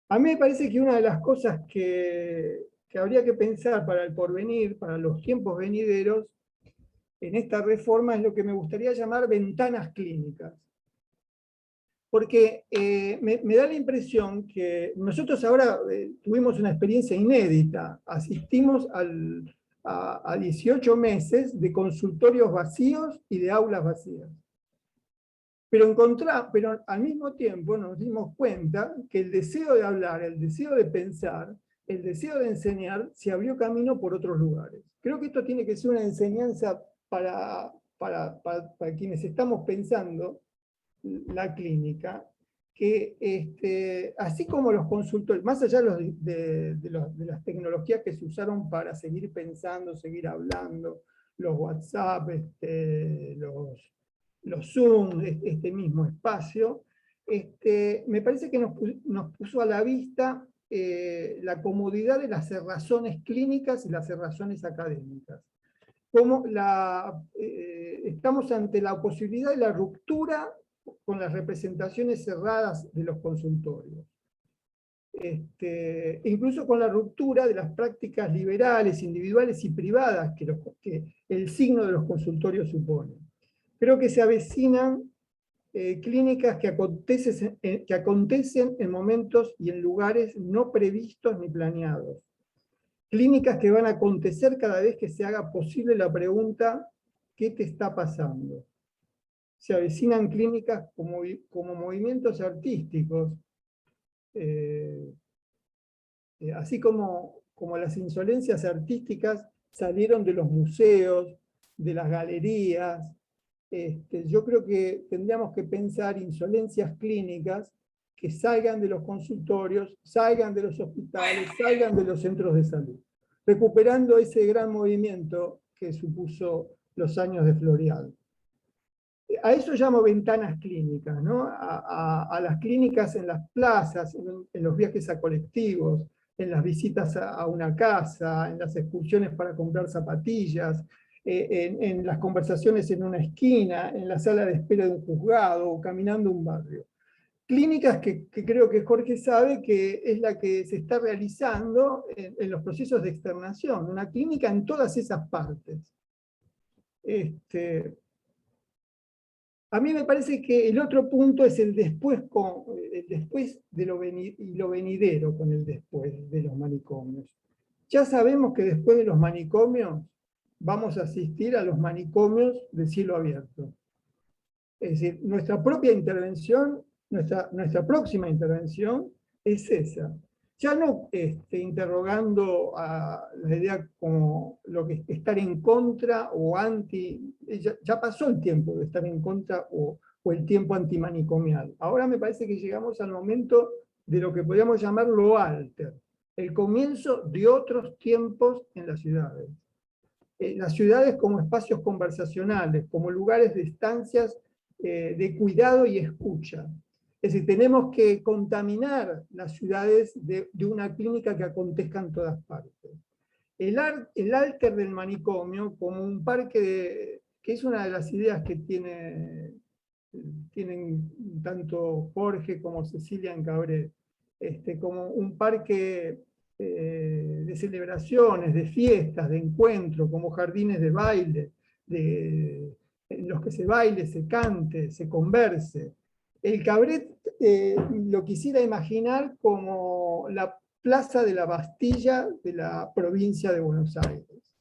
A mí me parece que una de las cosas que habría que pensar para el porvenir, para los tiempos venideros, en esta reforma es lo que me gustaría llamar ventanas clínicas. porque me da la impresión que nosotros ahora tuvimos una experiencia inédita, asistimos a 18 meses de consultorios vacíos y de aulas vacías. Pero al mismo tiempo nos dimos cuenta que el deseo de hablar, el deseo de pensar, el deseo de enseñar, se abrió camino por otros lugares. Creo que esto tiene que ser una enseñanza para quienes estamos pensando la clínica, que así como los consultores, más allá de las tecnologías que se usaron para seguir pensando, seguir hablando, los WhatsApp, los Zoom, este mismo espacio, me parece que nos puso a la vista la comodidad de las cerrazones clínicas y las cerrazones académicas. Como estamos ante la posibilidad de la ruptura con las representaciones cerradas de los consultorios. Incluso con la ruptura de las prácticas liberales, individuales y privadas que el signo de los consultorios supone. Creo que se avecinan clínicas que acontecen en momentos y en lugares no previstos ni planeados. Clínicas que van a acontecer cada vez que se haga posible la pregunta, ¿qué te está pasando? Se avecinan clínicas como movimientos artísticos, así como las insolencias artísticas salieron de los museos, de las galerías. Yo creo que tendríamos que pensar insolencias clínicas que salgan de los consultorios, salgan de los hospitales, salgan de los centros de salud, recuperando ese gran movimiento que supuso los años de Florial. A eso llamo ventanas clínicas, ¿no? A las clínicas en las plazas, en los viajes a colectivos, en las visitas a una casa, en las excursiones para comprar zapatillas, en las conversaciones en una esquina, en la sala de espera de un juzgado, o caminando un barrio. Clínicas que creo que Jorge sabe que es la que se está realizando en los procesos de externación, una clínica en todas esas partes. A mí me parece que el otro punto es el después de lo venidero con el después de los manicomios. Ya sabemos que después de los manicomios vamos a asistir a los manicomios de cielo abierto. Es decir, nuestra propia intervención, nuestra próxima intervención es esa. Ya no interrogando a la idea como lo que estar en contra o anti, ya pasó el tiempo de estar en contra o el tiempo antimanicomial. Ahora me parece que llegamos al momento de lo que podríamos llamar lo alter, el comienzo de otros tiempos en las ciudades. Las ciudades como espacios conversacionales, como lugares de estancias de cuidado y escucha. Es decir, tenemos que contaminar las ciudades de una clínica que acontezca en todas partes. El alter del manicomio, como un parque, que es una de las ideas que tienen tanto Jorge como Cecilia en Cabré, como un parque de celebraciones, de fiestas, de encuentro, como jardines de baile, en los que se baile, se cante, se converse. El Cabret lo quisiera imaginar como la plaza de la Bastilla de la provincia de Buenos Aires,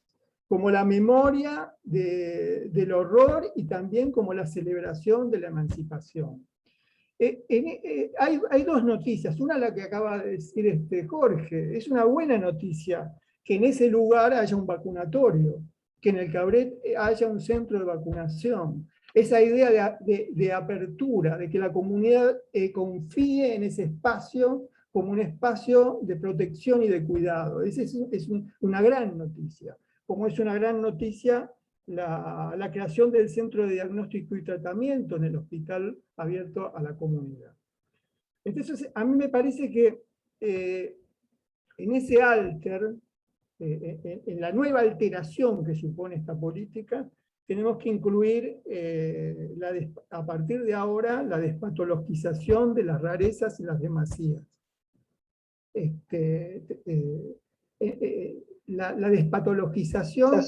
como la memoria del horror y también como la celebración de la emancipación. Hay dos noticias, una la que acaba de decir Jorge, es una buena noticia que en ese lugar haya un vacunatorio, que en el Cabret haya un centro de vacunación. Esa idea de apertura, de que la comunidad confíe en ese espacio como un espacio de protección y de cuidado. Esa es una gran noticia. Como es una gran noticia la creación del Centro de Diagnóstico y Tratamiento en el hospital abierto a la comunidad. Entonces, a mí me parece que en ese alter, en la nueva alteración que supone esta política, tenemos que incluir a partir de ahora la despatologización de las rarezas y las demasías. La despatologización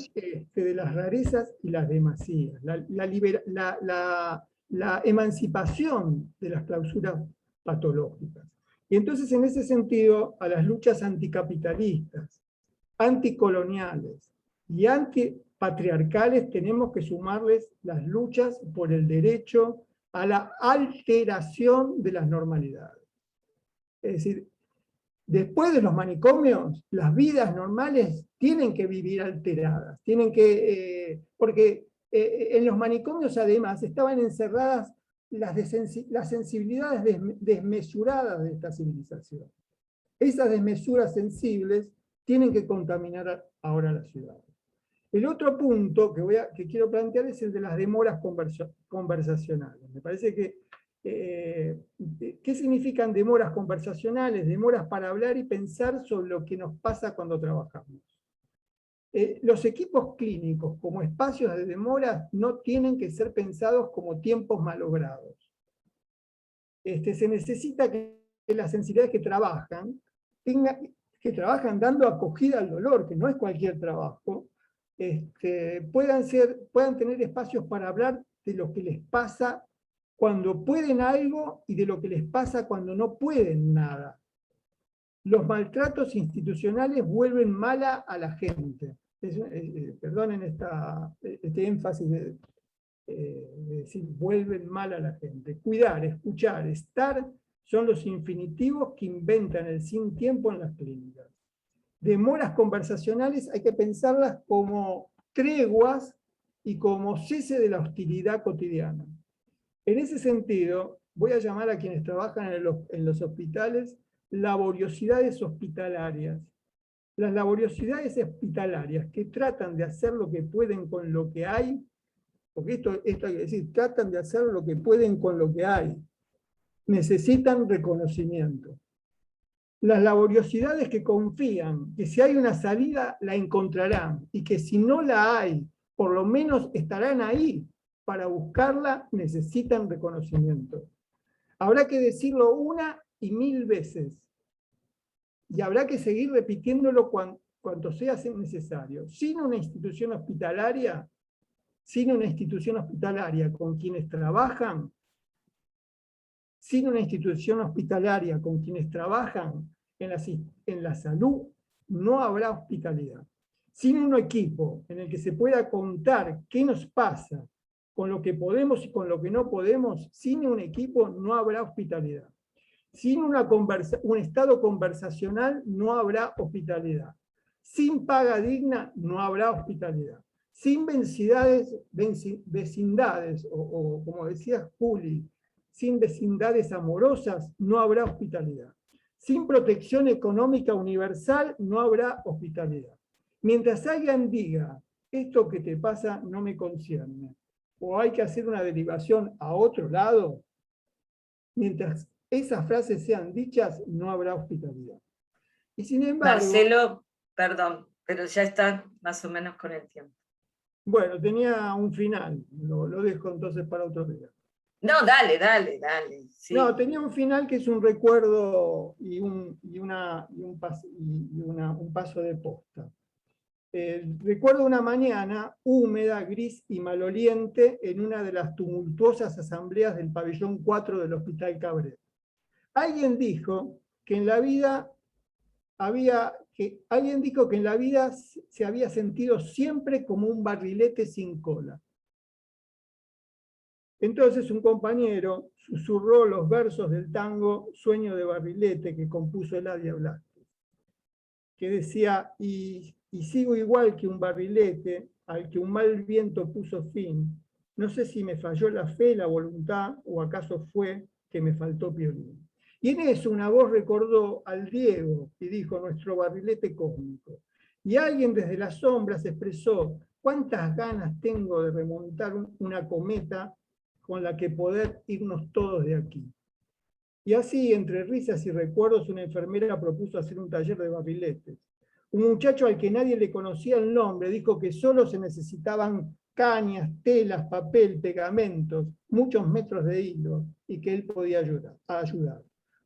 de las rarezas y las demasías. La la emancipación de las clausuras patológicas. Y entonces, en ese sentido, a las luchas anticapitalistas, anticoloniales y antipatriarcales tenemos que sumarles las luchas por el derecho a la alteración de las normalidades. Es decir, después de los manicomios, las vidas normales tienen que vivir alteradas, porque en los manicomios además estaban encerradas las sensibilidades desmesuradas de esta civilización. Esas desmesuras sensibles tienen que contaminar ahora la ciudad. El otro punto que quiero plantear es el de las demoras conversacionales. Me parece que ¿qué significan demoras conversacionales? Demoras para hablar y pensar sobre lo que nos pasa cuando trabajamos. Los equipos clínicos como espacios de demoras no tienen que ser pensados como tiempos malogrados. Se necesita que las sensibilidades que trabajan dando acogida al dolor, que no es cualquier trabajo, puedan tener espacios para hablar de lo que les pasa cuando pueden algo y de lo que les pasa cuando no pueden nada. Los maltratos institucionales vuelven mala a la gente. Perdonen este énfasis de decir vuelven mal a la gente. Cuidar, escuchar, estar son los infinitivos que inventan el sin tiempo en las clínicas. Demoras conversacionales hay que pensarlas como treguas y como cese de la hostilidad cotidiana. En ese sentido, voy a llamar a quienes trabajan en los hospitales laboriosidades hospitalarias. Las laboriosidades hospitalarias que tratan de hacer lo que pueden con lo que hay, porque esto hay que decir, tratan de hacer lo que pueden con lo que hay, necesitan reconocimiento. Las laboriosidades que confían que si hay una salida la encontrarán y que si no la hay, por lo menos estarán ahí para buscarla, necesitan reconocimiento. Habrá que decirlo 1 y 1000 veces. Y habrá que seguir repitiéndolo cuanto sea necesario. Sin una institución hospitalaria con quienes trabajan, en la salud, no habrá hospitalidad. Sin un equipo en el que se pueda contar qué nos pasa, con lo que podemos y con lo que no podemos, sin un equipo no habrá hospitalidad. Sin un estado conversacional no habrá hospitalidad. Sin paga digna no habrá hospitalidad. Sin vecindades, o como decía Juli, sin vecindades amorosas no habrá hospitalidad. Sin protección económica universal no habrá hospitalidad. Mientras alguien diga, esto que te pasa no me concierne, o hay que hacer una derivación a otro lado, mientras esas frases sean dichas, no habrá hospitalidad. Y sin embargo... Marcelo, perdón, pero ya está más o menos con el tiempo. Bueno, tenía un final, lo dejo entonces para otro día. No, dale. Sí. No, tenía un final que es un recuerdo y un paso de posta. Recuerdo una mañana húmeda, gris y maloliente en una de las tumultuosas asambleas del pabellón 4 del Hospital Cabrera. Alguien dijo que en la vida se había sentido siempre como un barrilete sin cola. Entonces un compañero susurró los versos del tango Sueño de Barrilete que compuso Eladia Blasquez, que decía, y sigo igual que un barrilete al que un mal viento puso fin. No sé si me falló la fe, la voluntad, o acaso fue que me faltó Piolín. Y en eso una voz recordó al Diego y dijo, nuestro barrilete cósmico. Y alguien desde las sombras expresó, cuántas ganas tengo de remontar una cometa con la que poder irnos todos de aquí. Y así, entre risas y recuerdos, una enfermera propuso hacer un taller de barriletes. Un muchacho al que nadie le conocía el nombre dijo que solo se necesitaban cañas, telas, papel, pegamentos, muchos metros de hilo, y que él podía ayudar.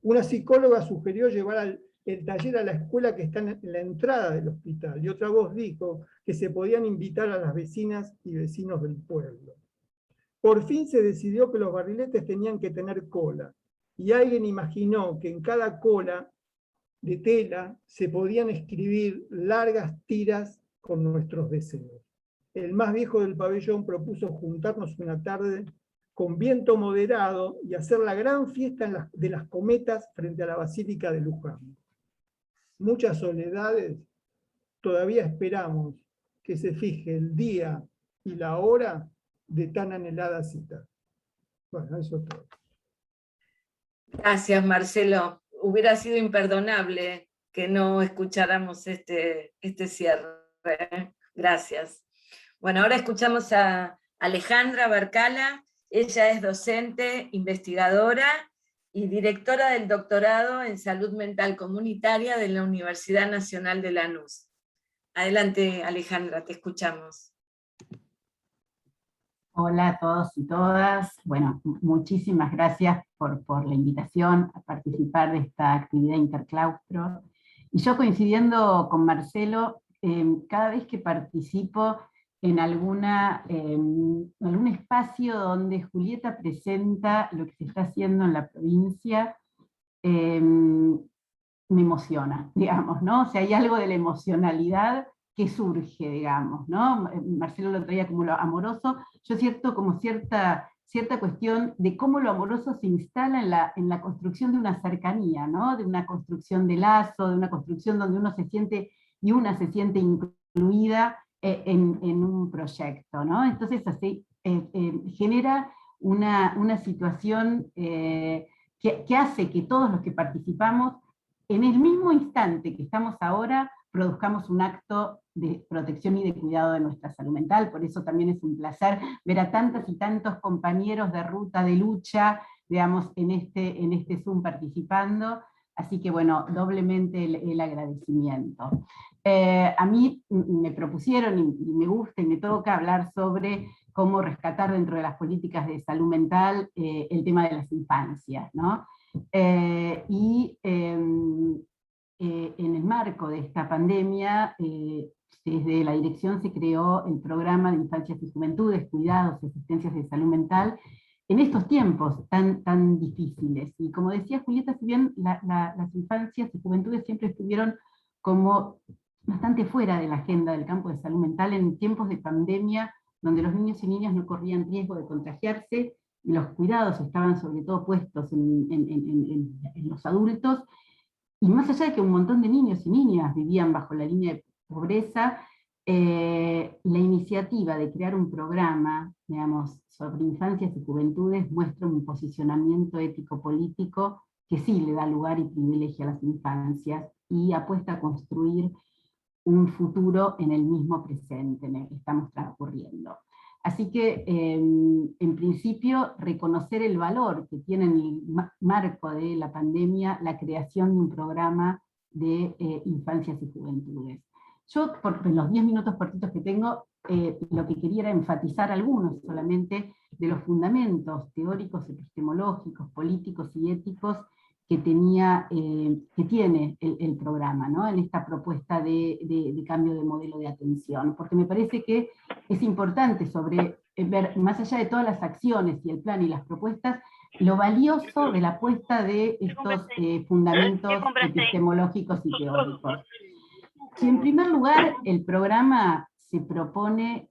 Una psicóloga sugirió llevar el taller a la escuela que está en la entrada del hospital, y otra voz dijo que se podían invitar a las vecinas y vecinos del pueblo. por fin se decidió que los barriletes tenían que tener cola, y alguien imaginó que en cada cola de tela se podían escribir largas tiras con nuestros deseos. El más viejo del pabellón propuso juntarnos una tarde con viento moderado y hacer la gran fiesta de las cometas frente a la Basílica de Luján. Muchas soledades, todavía esperamos que se fije el día y la hora de tan anhelada cita. Bueno, eso es todo. Gracias, Marcelo. Hubiera sido imperdonable que no escucháramos este cierre. Gracias. Bueno, ahora escuchamos a Alejandra Barcala. Ella es docente, investigadora y directora del doctorado en Salud Mental Comunitaria de la Universidad Nacional de Lanús. Adelante, Alejandra, te escuchamos. Hola a todos y todas. Bueno, muchísimas gracias por la invitación a participar de esta actividad interclaustro. Y yo, coincidiendo con Marcelo, cada vez que participo en algún espacio donde Julieta presenta lo que se está haciendo en la provincia, me emociona, digamos, ¿no? O sea, hay algo de la emocionalidad que surge, digamos, ¿no? Marcelo lo traía como lo amoroso, yo siento como cierta cuestión de cómo lo amoroso se instala en la construcción de una cercanía, ¿no? De una construcción de lazo, de una construcción donde uno se siente y una se siente incluida en un proyecto, ¿no? Entonces así genera una situación que hace que todos los que participamos, en el mismo instante que estamos ahora, produzcamos un acto de protección y de cuidado de nuestra salud mental. Por eso también es un placer ver a tantas y tantos compañeros de ruta, de lucha, digamos, en este Zoom participando. Así que bueno, doblemente el agradecimiento. A mí me propusieron, y me gusta y me toca hablar sobre cómo rescatar dentro de las políticas de salud mental el tema de las infancias, ¿no? En el marco de esta pandemia, desde la dirección se creó el programa de Infancias y Juventudes, Cuidados y Asistencias de Salud Mental, en estos tiempos tan difíciles. Y como decía Julieta, si bien las infancias y juventudes siempre estuvieron como bastante fuera de la agenda del campo de salud mental, en tiempos de pandemia, donde los niños y niñas no corrían riesgo de contagiarse, los cuidados estaban sobre todo puestos en los adultos, y más allá de que un montón de niños y niñas vivían bajo la línea de pobreza, la iniciativa de crear un programa, digamos, sobre infancias y juventudes muestra un posicionamiento ético-político que sí le da lugar y privilegia a las infancias y apuesta a construir un futuro en el mismo presente en el que estamos transcurriendo. Así que, en principio, reconocer el valor que tiene en el marco de la pandemia la creación de un programa de infancias y juventudes. Yo, en los 10 minutos cortitos que tengo, lo que quería era enfatizar algunos solamente de los fundamentos teóricos, epistemológicos, políticos y éticos que tiene el programa, ¿no? En esta propuesta de cambio de modelo de atención, porque me parece que es importante ver, más allá de todas las acciones y el plan y las propuestas, lo valioso de la apuesta de estos fundamentos epistemológicos y teóricos. Si en primer lugar el programa se propone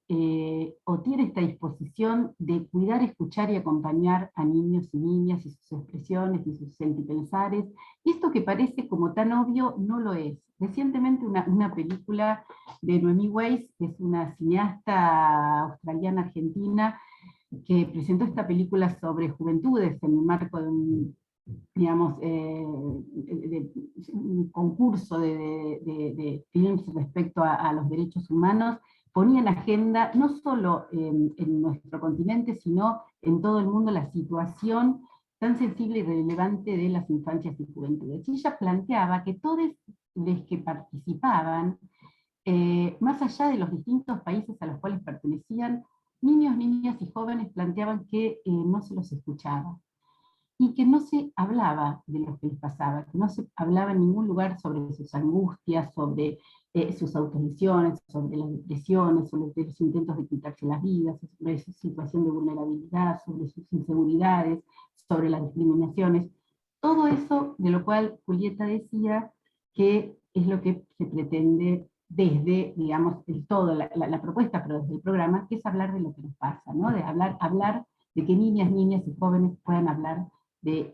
o tiene esta disposición de cuidar, escuchar y acompañar a niños y niñas y sus expresiones y sus sentipensares, y esto que parece como tan obvio no lo es. Recientemente una película de Noemí Weiss, que es una cineasta australiana-argentina, que presentó esta película sobre juventudes en el marco de un concurso de films respecto a los derechos humanos, ponía en agenda, no solo en nuestro continente, sino en todo el mundo, la situación tan sensible y relevante de las infancias y juventudes. Y ella planteaba que todos los que participaban, más allá de los distintos países a los cuales pertenecían, niños, niñas y jóvenes planteaban que no se los escuchaba. y que no se hablaba de lo que les pasaba, que no se hablaba en ningún lugar sobre sus angustias, sobre sus autolesiones, sobre las depresiones, sobre los intentos de quitarse las vidas, sobre su situación de vulnerabilidad, sobre sus inseguridades, sobre las discriminaciones. Todo eso de lo cual Julieta decía que es lo que se pretende desde, digamos, la propuesta, pero desde el programa, que es hablar de lo que nos pasa, ¿no? De hablar de que niñas y jóvenes puedan hablar de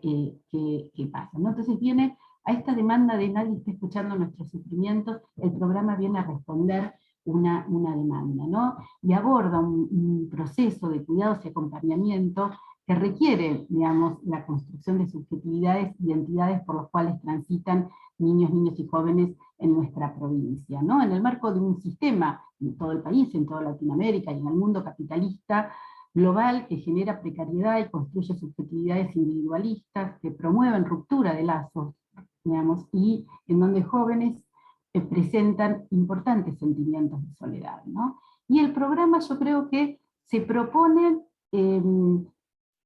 qué pasa, ¿no? Entonces viene a esta demanda de nadie está escuchando nuestros sufrimientos, el programa viene a responder una demanda, ¿no? Y aborda un proceso de cuidados y acompañamiento que requiere, digamos, la construcción de subjetividades, identidades por las cuales transitan niños y jóvenes en nuestra provincia, ¿no? En el marco de un sistema en todo el país, en toda Latinoamérica y en el mundo capitalista global que genera precariedad y construye subjetividades individualistas que promueven ruptura de lazos, digamos, y en donde jóvenes presentan importantes sentimientos de soledad, ¿no? Y el programa yo creo que se propone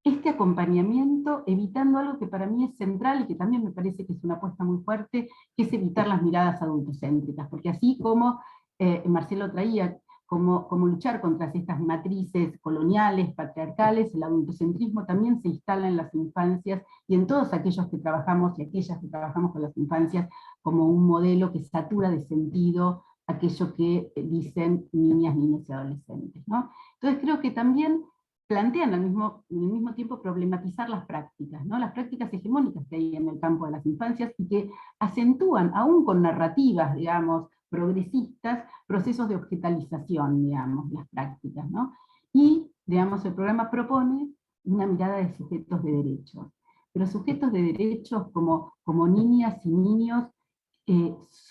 este acompañamiento evitando algo que para mí es central y que también me parece que es una apuesta muy fuerte, que es evitar las miradas adultocéntricas, porque así como Marcelo traía, como luchar contra estas matrices coloniales, patriarcales, el adultocentrismo también se instala en las infancias y en todos aquellos que trabajamos y aquellas que trabajamos con las infancias como un modelo que satura de sentido aquello que dicen niñas y adolescentes, ¿no? Entonces creo que también plantean al mismo tiempo problematizar las prácticas, ¿no? Las prácticas hegemónicas que hay en el campo de las infancias y que acentúan, aún con narrativas, digamos, progresistas, procesos de objetalización, digamos, las prácticas, ¿no? Y, digamos, el programa propone una mirada de sujetos de derechos, pero sujetos de derechos como niñas y niños,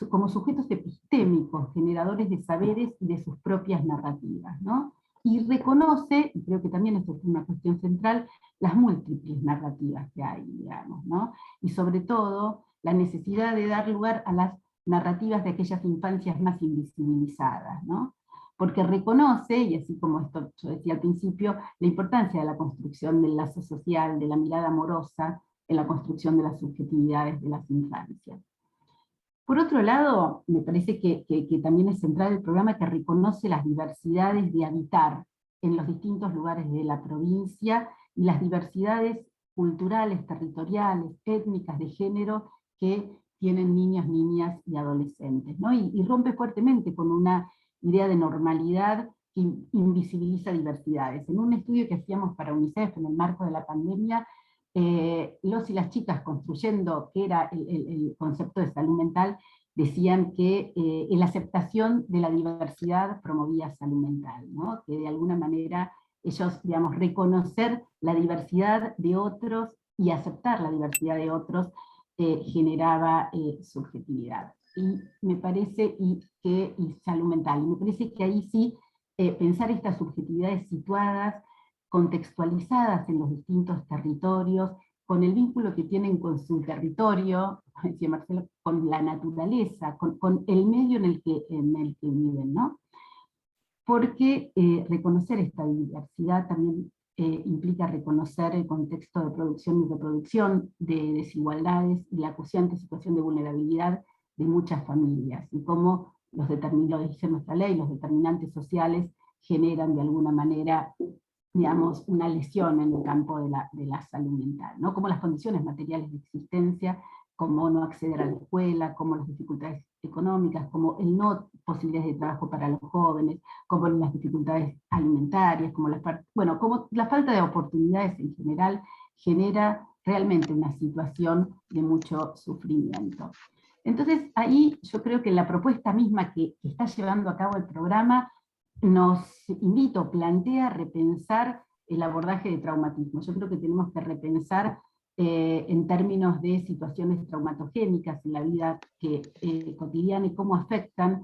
como sujetos epistémicos, generadores de saberes y de sus propias narrativas, ¿no? Y reconoce, y creo que también esto es una cuestión central, las múltiples narrativas que hay, digamos, ¿no? Y sobre todo, la necesidad de dar lugar a las narrativas de aquellas infancias más invisibilizadas, ¿no? Porque reconoce, y así como esto yo decía al principio, la importancia de la construcción del lazo social, de la mirada amorosa, en la construcción de las subjetividades de las infancias. Por otro lado, me parece que también es central el programa que reconoce las diversidades de habitar en los distintos lugares de la provincia y las diversidades culturales, territoriales, étnicas, de género que tienen niños, niñas y adolescentes, ¿no? Y rompe fuertemente con una idea de normalidad que invisibiliza diversidades. En un estudio que hacíamos para UNICEF en el marco de la pandemia, los y las chicas construyendo, que era el concepto de salud mental, decían que la aceptación de la diversidad promovía salud mental, ¿no? Que de alguna manera ellos, digamos, reconocer la diversidad de otros y aceptar la diversidad de otros generaba subjetividad. Y me parece, y salud mental, y me parece que ahí sí pensar estas subjetividades situadas, contextualizadas en los distintos territorios, con el vínculo que tienen con su territorio, decía Marcelo, con la naturaleza, con el medio en el que viven, ¿no? Porque reconocer esta diversidad también implica reconocer el contexto de producción y reproducción, de desigualdades y la acuciante situación de vulnerabilidad de muchas familias, y cómo lo dice nuestra ley, los determinantes sociales generan de alguna manera, digamos, una lesión en el campo de la salud mental, ¿no? Como las condiciones materiales de existencia, como no acceder a la escuela, como las dificultades económicas, como el no posibilidades de trabajo para los jóvenes, como las dificultades alimentarias, como la falta de oportunidades en general genera realmente una situación de mucho sufrimiento. Entonces ahí yo creo que la propuesta misma que está llevando a cabo el programa nos plantea repensar el abordaje de traumatismo. Yo creo que tenemos que repensar en términos de situaciones traumatogénicas en la vida cotidiana y cómo afectan,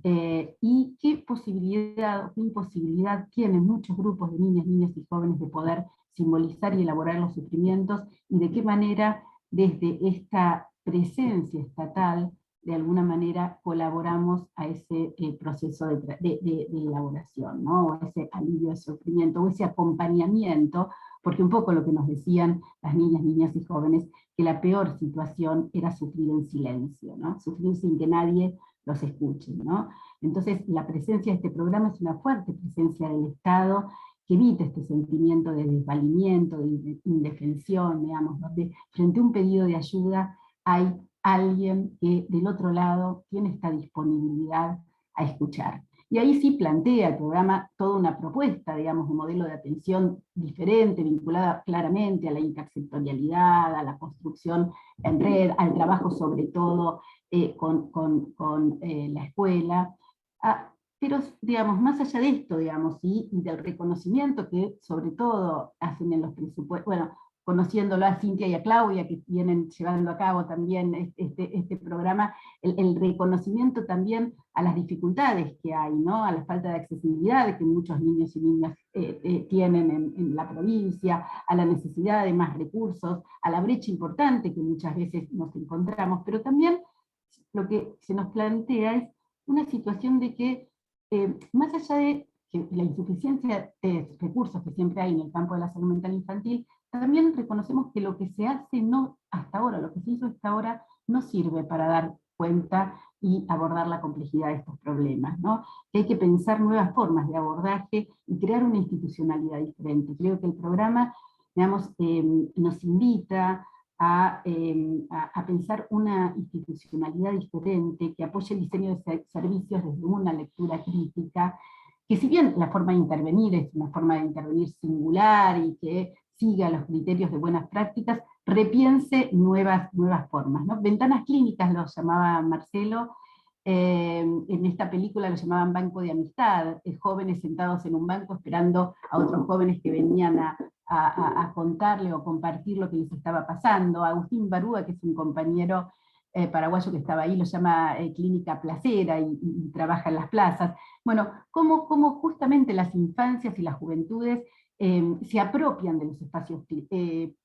y qué posibilidad o qué imposibilidad tienen muchos grupos de niñas, niños y jóvenes de poder simbolizar y elaborar los sufrimientos, y de qué manera desde esta presencia estatal de alguna manera colaboramos a ese proceso de elaboración, ¿no? O ese alivio de sufrimiento, o ese acompañamiento, porque un poco lo que nos decían las niñas y jóvenes, que la peor situación era sufrir en silencio, ¿no? Sufrir sin que nadie los escuche, ¿no? Entonces la presencia de este programa es una fuerte presencia del Estado, que evita este sentimiento de desvalimiento, de indefensión, digamos, donde frente a un pedido de ayuda hay alguien que del otro lado tiene esta disponibilidad a escuchar. Y ahí sí plantea el programa toda una propuesta, digamos, un modelo de atención diferente, vinculada claramente a la intersectorialidad, a la construcción en red, al trabajo sobre todo con la escuela, pero, digamos, más allá de esto, digamos, y del reconocimiento que sobre todo hacen en los presupuestos, bueno, conociéndolo a Cintia y a Claudia, que vienen llevando a cabo también este programa, el reconocimiento también a las dificultades que hay, ¿no? A la falta de accesibilidad que muchos niños y niñas tienen en la provincia, a la necesidad de más recursos, a la brecha importante que muchas veces nos encontramos, pero también lo que se nos plantea es una situación de que, más allá de que la insuficiencia de recursos que siempre hay en el campo de la salud mental infantil, también reconocemos que lo que se hace hasta ahora, lo que se hizo hasta ahora, no sirve para dar cuenta y abordar la complejidad de estos problemas, ¿no? Que hay que pensar nuevas formas de abordaje y crear una institucionalidad diferente. Creo que el programa, digamos, nos invita a pensar una institucionalidad diferente que apoye el diseño de servicios desde una lectura crítica, que si bien la forma de intervenir es una forma de intervenir singular y que siga los criterios de buenas prácticas, repiense nuevas formas, ¿no? Ventanas clínicas lo llamaba Marcelo, en esta película lo llamaban banco de amistad, jóvenes sentados en un banco esperando a otros jóvenes que venían a contarle o compartir lo que les estaba pasando. Agustín Barúa, que es un compañero paraguayo que estaba ahí, lo llama Clínica Placera y trabaja en las plazas. Bueno, cómo justamente las infancias y las juventudes se apropian de los espacios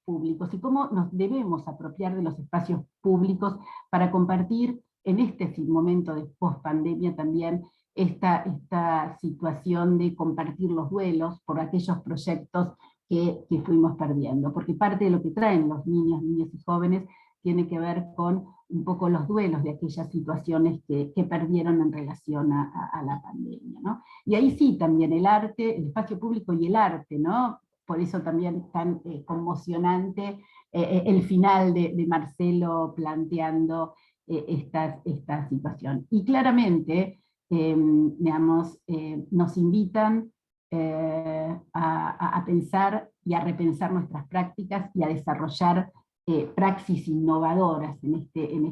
públicos y cómo nos debemos apropiar de los espacios públicos para compartir en este momento de post-pandemia también esta situación de compartir los duelos por aquellos proyectos que fuimos perdiendo, porque parte de lo que traen los niños, niñas y jóvenes tiene que ver con un poco los duelos de aquellas situaciones que perdieron en relación a la pandemia, ¿no? Y ahí sí también el arte, el espacio público y el arte, ¿no? Por eso también tan conmocionante el final de Marcelo planteando esta situación. Y claramente, digamos, nos invitan a pensar y a repensar nuestras prácticas y a desarrollar praxis innovadoras en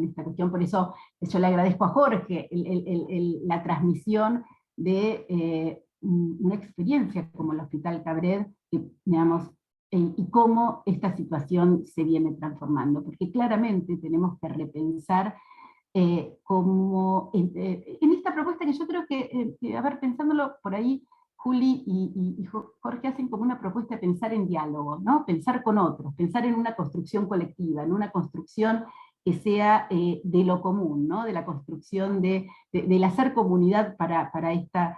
esta cuestión. Por eso yo le agradezco a Jorge la transmisión de una experiencia como el Hospital Cabred, digamos, y cómo esta situación se viene transformando, porque claramente tenemos que repensar cómo en esta propuesta que yo creo que a ver, pensándolo por ahí, Juli y Jorge hacen como una propuesta de pensar en diálogo, ¿no? Pensar con otros, pensar en una construcción colectiva, en una construcción que sea de lo común, ¿no? De la construcción del hacer comunidad para esta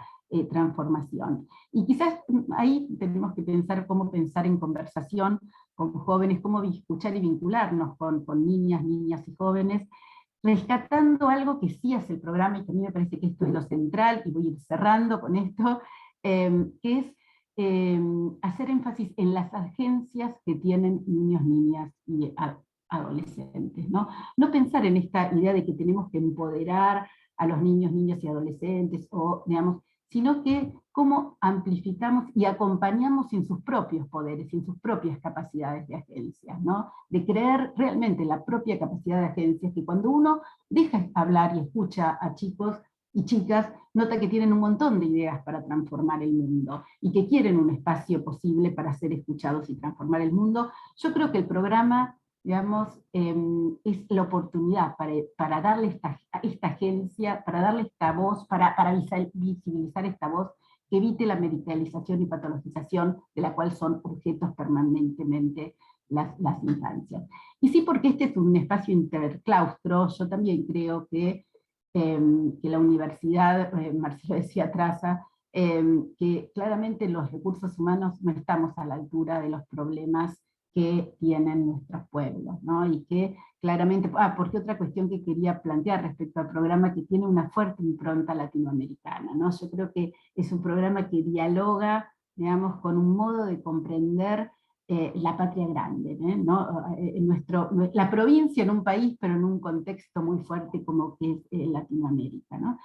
transformación. Y quizás ahí tenemos que pensar cómo pensar en conversación con jóvenes, cómo escuchar y vincularnos con niñas y jóvenes, rescatando algo que sí hace el programa, y que a mí me parece que esto es lo central, y voy a ir cerrando con esto, que es hacer énfasis en las agencias que tienen niños, niñas y adolescentes, ¿no? No pensar en esta idea de que tenemos que empoderar a los niños, niñas y adolescentes, o, digamos, sino que cómo amplificamos y acompañamos en sus propios poderes, en sus propias capacidades de agencias, ¿no? De creer realmente la propia capacidad de agencias, que cuando uno deja hablar y escucha a chicos y chicas, nota que tienen un montón de ideas para transformar el mundo, y que quieren un espacio posible para ser escuchados y transformar el mundo. Yo creo que el programa, digamos, es la oportunidad para darle esta agencia, para darle esta voz, para visibilizar esta voz, que evite la medicalización y patologización de la cual son objetos permanentemente las infancias. Y sí, porque este es un espacio interclaustro, yo también creo que la universidad, Marcelo decía Traza, que claramente los recursos humanos no estamos a la altura de los problemas que tienen nuestros pueblos, ¿no? Y que claramente, porque otra cuestión que quería plantear respecto al programa, que tiene una fuerte impronta latinoamericana, ¿no? Yo creo que es un programa que dialoga, digamos, con un modo de comprender la patria grande, ¿no? La provincia en un país, pero en un contexto muy fuerte como que es Latinoamérica, ¿no?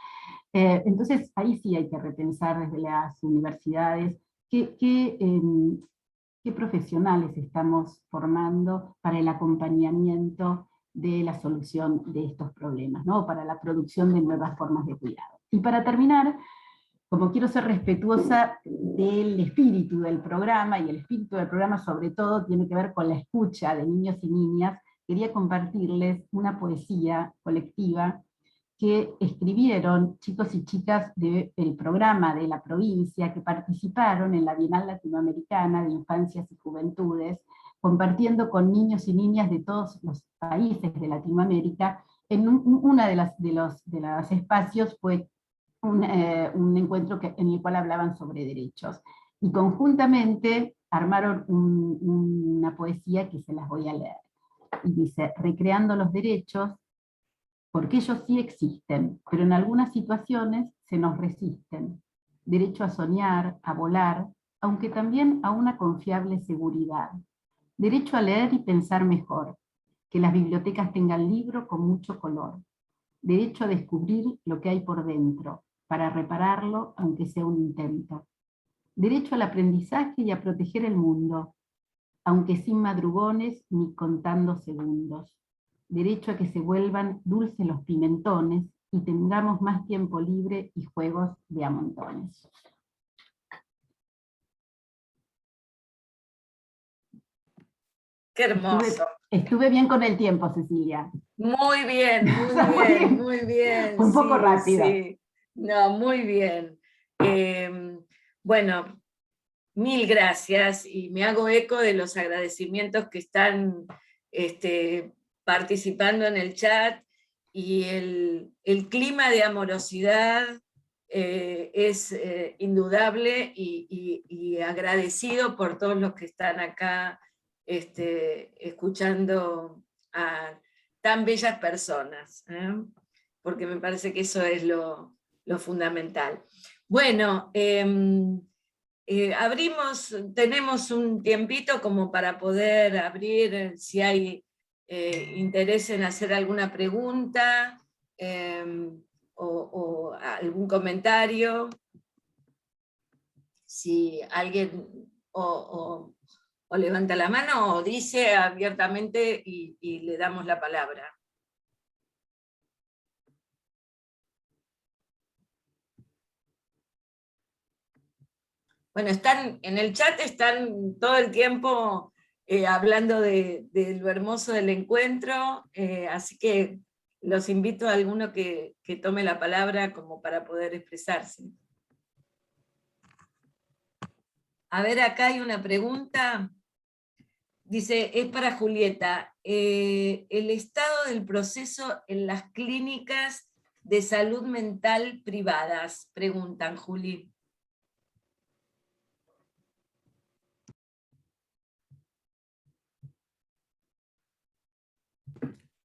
Entonces ahí sí hay que repensar desde las universidades qué profesionales estamos formando para el acompañamiento de la solución de estos problemas, ¿no? Para la producción de nuevas formas de cuidado. Y para terminar, como quiero ser respetuosa del espíritu del programa, y el espíritu del programa sobre todo tiene que ver con la escucha de niños y niñas, quería compartirles una poesía colectiva que escribieron chicos y chicas del programa de la provincia que participaron en la Bienal Latinoamericana de Infancias y Juventudes, compartiendo con niños y niñas de todos los países de Latinoamérica. En una de los espacios fue un encuentro en el cual hablaban sobre derechos. Y conjuntamente armaron una poesía que se las voy a leer. Y dice: recreando los derechos, porque ellos sí existen, pero en algunas situaciones se nos resisten. Derecho a soñar, a volar, aunque también a una confiable seguridad. Derecho a leer y pensar mejor, que las bibliotecas tengan libros con mucho color. Derecho a descubrir lo que hay por dentro, para repararlo aunque sea un intento. Derecho al aprendizaje y a proteger el mundo, aunque sin madrugones ni contando segundos. Derecho a que se vuelvan dulces los pimentones y tengamos más tiempo libre y juegos de a montones. Qué hermoso. Estuve bien con el tiempo, Cecilia. Muy bien, muy bien, muy bien. Un poco rápida. Sí. No, muy bien. Bueno, mil gracias, y me hago eco de los agradecimientos que están participando en el chat, y el clima de amorosidad es indudable, y agradecido por todos los que están acá escuchando a tan bellas personas, porque me parece que eso es lo fundamental. Bueno, tenemos un tiempito como para poder abrir, si hay interés en hacer alguna pregunta o algún comentario. Si alguien o levanta la mano o dice abiertamente y le damos la palabra. Bueno, en el chat están todo el tiempo hablando de lo hermoso del encuentro, así que los invito a alguno que tome la palabra como para poder expresarse. A ver, acá hay una pregunta. Dice, es para Julieta. El estado del proceso en las clínicas de salud mental privadas, preguntan, Juli.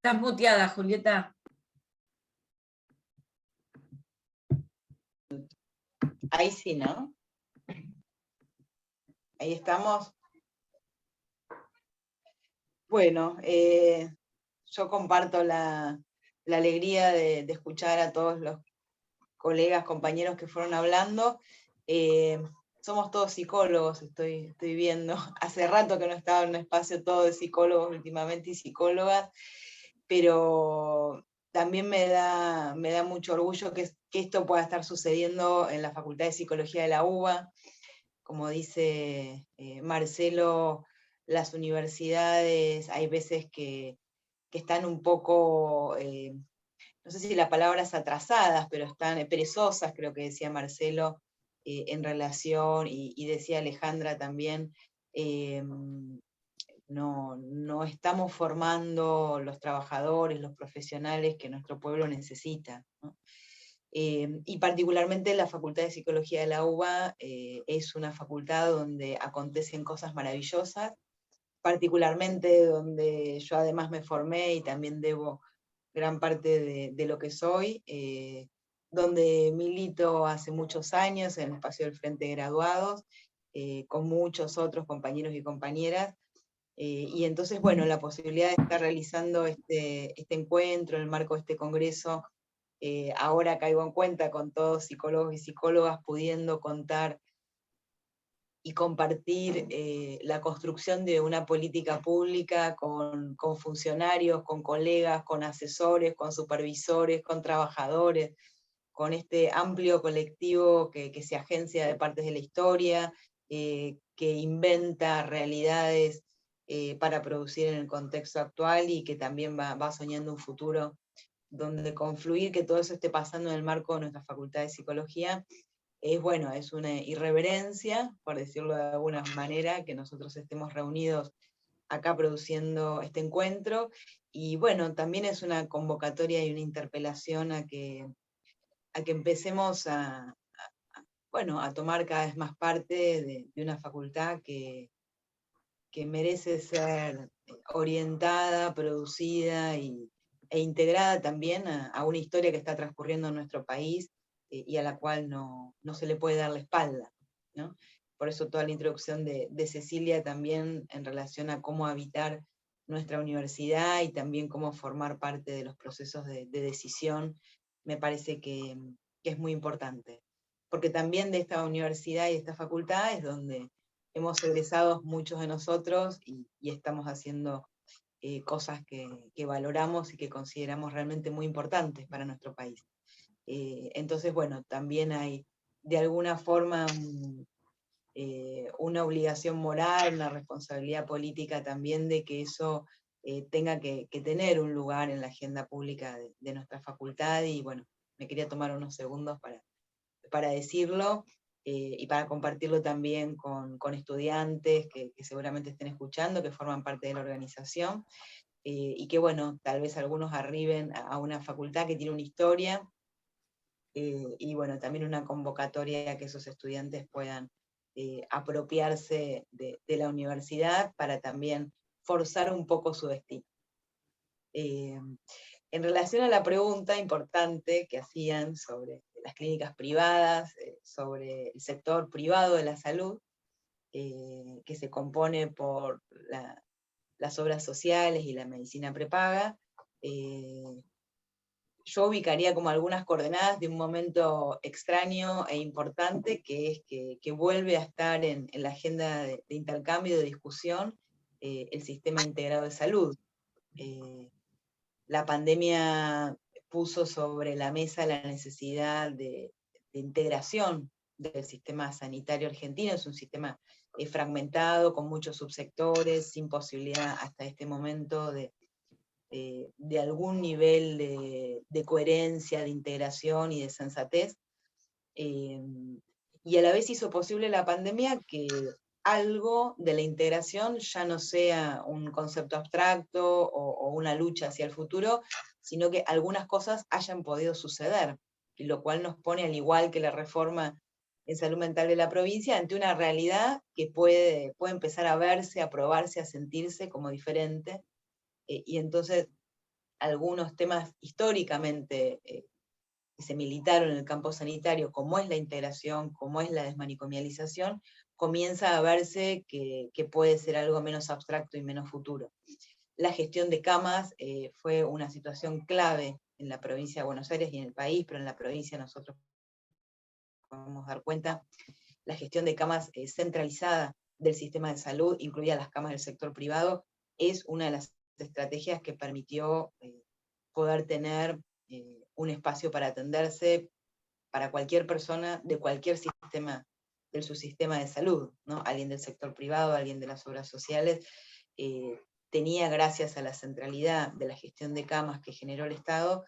Estás muteada, Julieta. Ahí sí, ¿no? Ahí estamos. Bueno, yo comparto la alegría de escuchar a todos los colegas, compañeros que fueron hablando. Somos todos psicólogos, estoy viendo. Hace rato que no estaba en un espacio todo de psicólogos últimamente y psicólogas, pero también me da mucho orgullo que esto pueda estar sucediendo en la Facultad de Psicología de la UBA. Como dice Marcelo, las universidades hay veces que están un poco, no sé si la palabra es atrasadas, pero están perezosas, creo que decía Marcelo, en relación, y decía Alejandra también, no estamos formando los trabajadores, los profesionales que nuestro pueblo necesita, ¿no? Y particularmente la Facultad de Psicología de la UBA es una facultad donde acontecen cosas maravillosas, particularmente donde yo además me formé y también debo gran parte de lo que soy, donde milito hace muchos años en el espacio del Frente de Graduados, con muchos otros compañeros y compañeras, y entonces, bueno, la posibilidad de estar realizando este encuentro en el marco de este congreso, ahora caigo en cuenta con todos psicólogos y psicólogas pudiendo contar y compartir la construcción de una política pública con funcionarios, con colegas, con asesores, con supervisores, con trabajadores, con este amplio colectivo que se agencia de partes de la historia, que inventa realidades para producir en el contexto actual y que también va soñando un futuro donde confluir, que todo eso esté pasando en el marco de nuestra Facultad de Psicología, bueno, es una irreverencia, por decirlo de alguna manera, que nosotros estemos reunidos acá produciendo este encuentro, y bueno, también es una convocatoria y una interpelación a que empecemos bueno, a tomar cada vez más parte de una facultad que merece ser orientada, producida e integrada también a una historia que está transcurriendo en nuestro país y a la cual no se le puede dar la espalda, ¿no? Por eso toda la introducción de Cecilia también en relación a cómo habitar nuestra universidad y también cómo formar parte de los procesos de decisión, me parece que es muy importante. Porque también de esta universidad y de esta facultad es donde hemos egresado muchos de nosotros y estamos haciendo cosas que valoramos y que consideramos realmente muy importantes para nuestro país. Entonces, bueno, también hay de alguna forma una obligación moral, una responsabilidad política también de que eso tenga que tener un lugar en la agenda pública de nuestra facultad, y bueno, me quería tomar unos segundos para decirlo, y para compartirlo también con estudiantes que seguramente estén escuchando, que forman parte de la organización, y que bueno, tal vez algunos arriben a una facultad que tiene una historia, y bueno, también una convocatoria que esos estudiantes puedan apropiarse de la universidad para también forzar un poco su destino. En relación a la pregunta importante que hacían sobre las clínicas privadas, sobre el sector privado de la salud, que se compone por las obras sociales y la medicina prepaga, yo ubicaría como algunas coordenadas de un momento extraño e importante, que es que vuelve a estar en la agenda de intercambio, de discusión, el sistema integrado de salud. La pandemia puso sobre la mesa la necesidad de integración del sistema sanitario argentino. Es un sistema fragmentado, con muchos subsectores, sin posibilidad hasta este momento de algún nivel de coherencia, de integración y de sensatez. Y a la vez hizo posible la pandemia que algo de la integración ya no sea un concepto abstracto o una lucha hacia el futuro, sino que algunas cosas hayan podido suceder, y lo cual nos pone, al igual que la reforma en salud mental de la provincia, ante una realidad que puede empezar a verse, a probarse, a sentirse como diferente, y entonces algunos temas históricamente que se militaron en el campo sanitario, como es la integración, como es la desmanicomialización, comienza a verse que puede ser algo menos abstracto y menos futuro. La gestión de camas fue una situación clave en la provincia de Buenos Aires y en el país, pero en la provincia nosotros podemos dar cuenta, la gestión de camas centralizada del sistema de salud, incluidas las camas del sector privado, es una de las estrategias que permitió poder tener un espacio para atenderse para cualquier persona de cualquier sistema, del subsistema de salud, ¿no? Alguien del sector privado, alguien de las obras sociales, tenía, gracias a la centralidad de la gestión de camas que generó el Estado,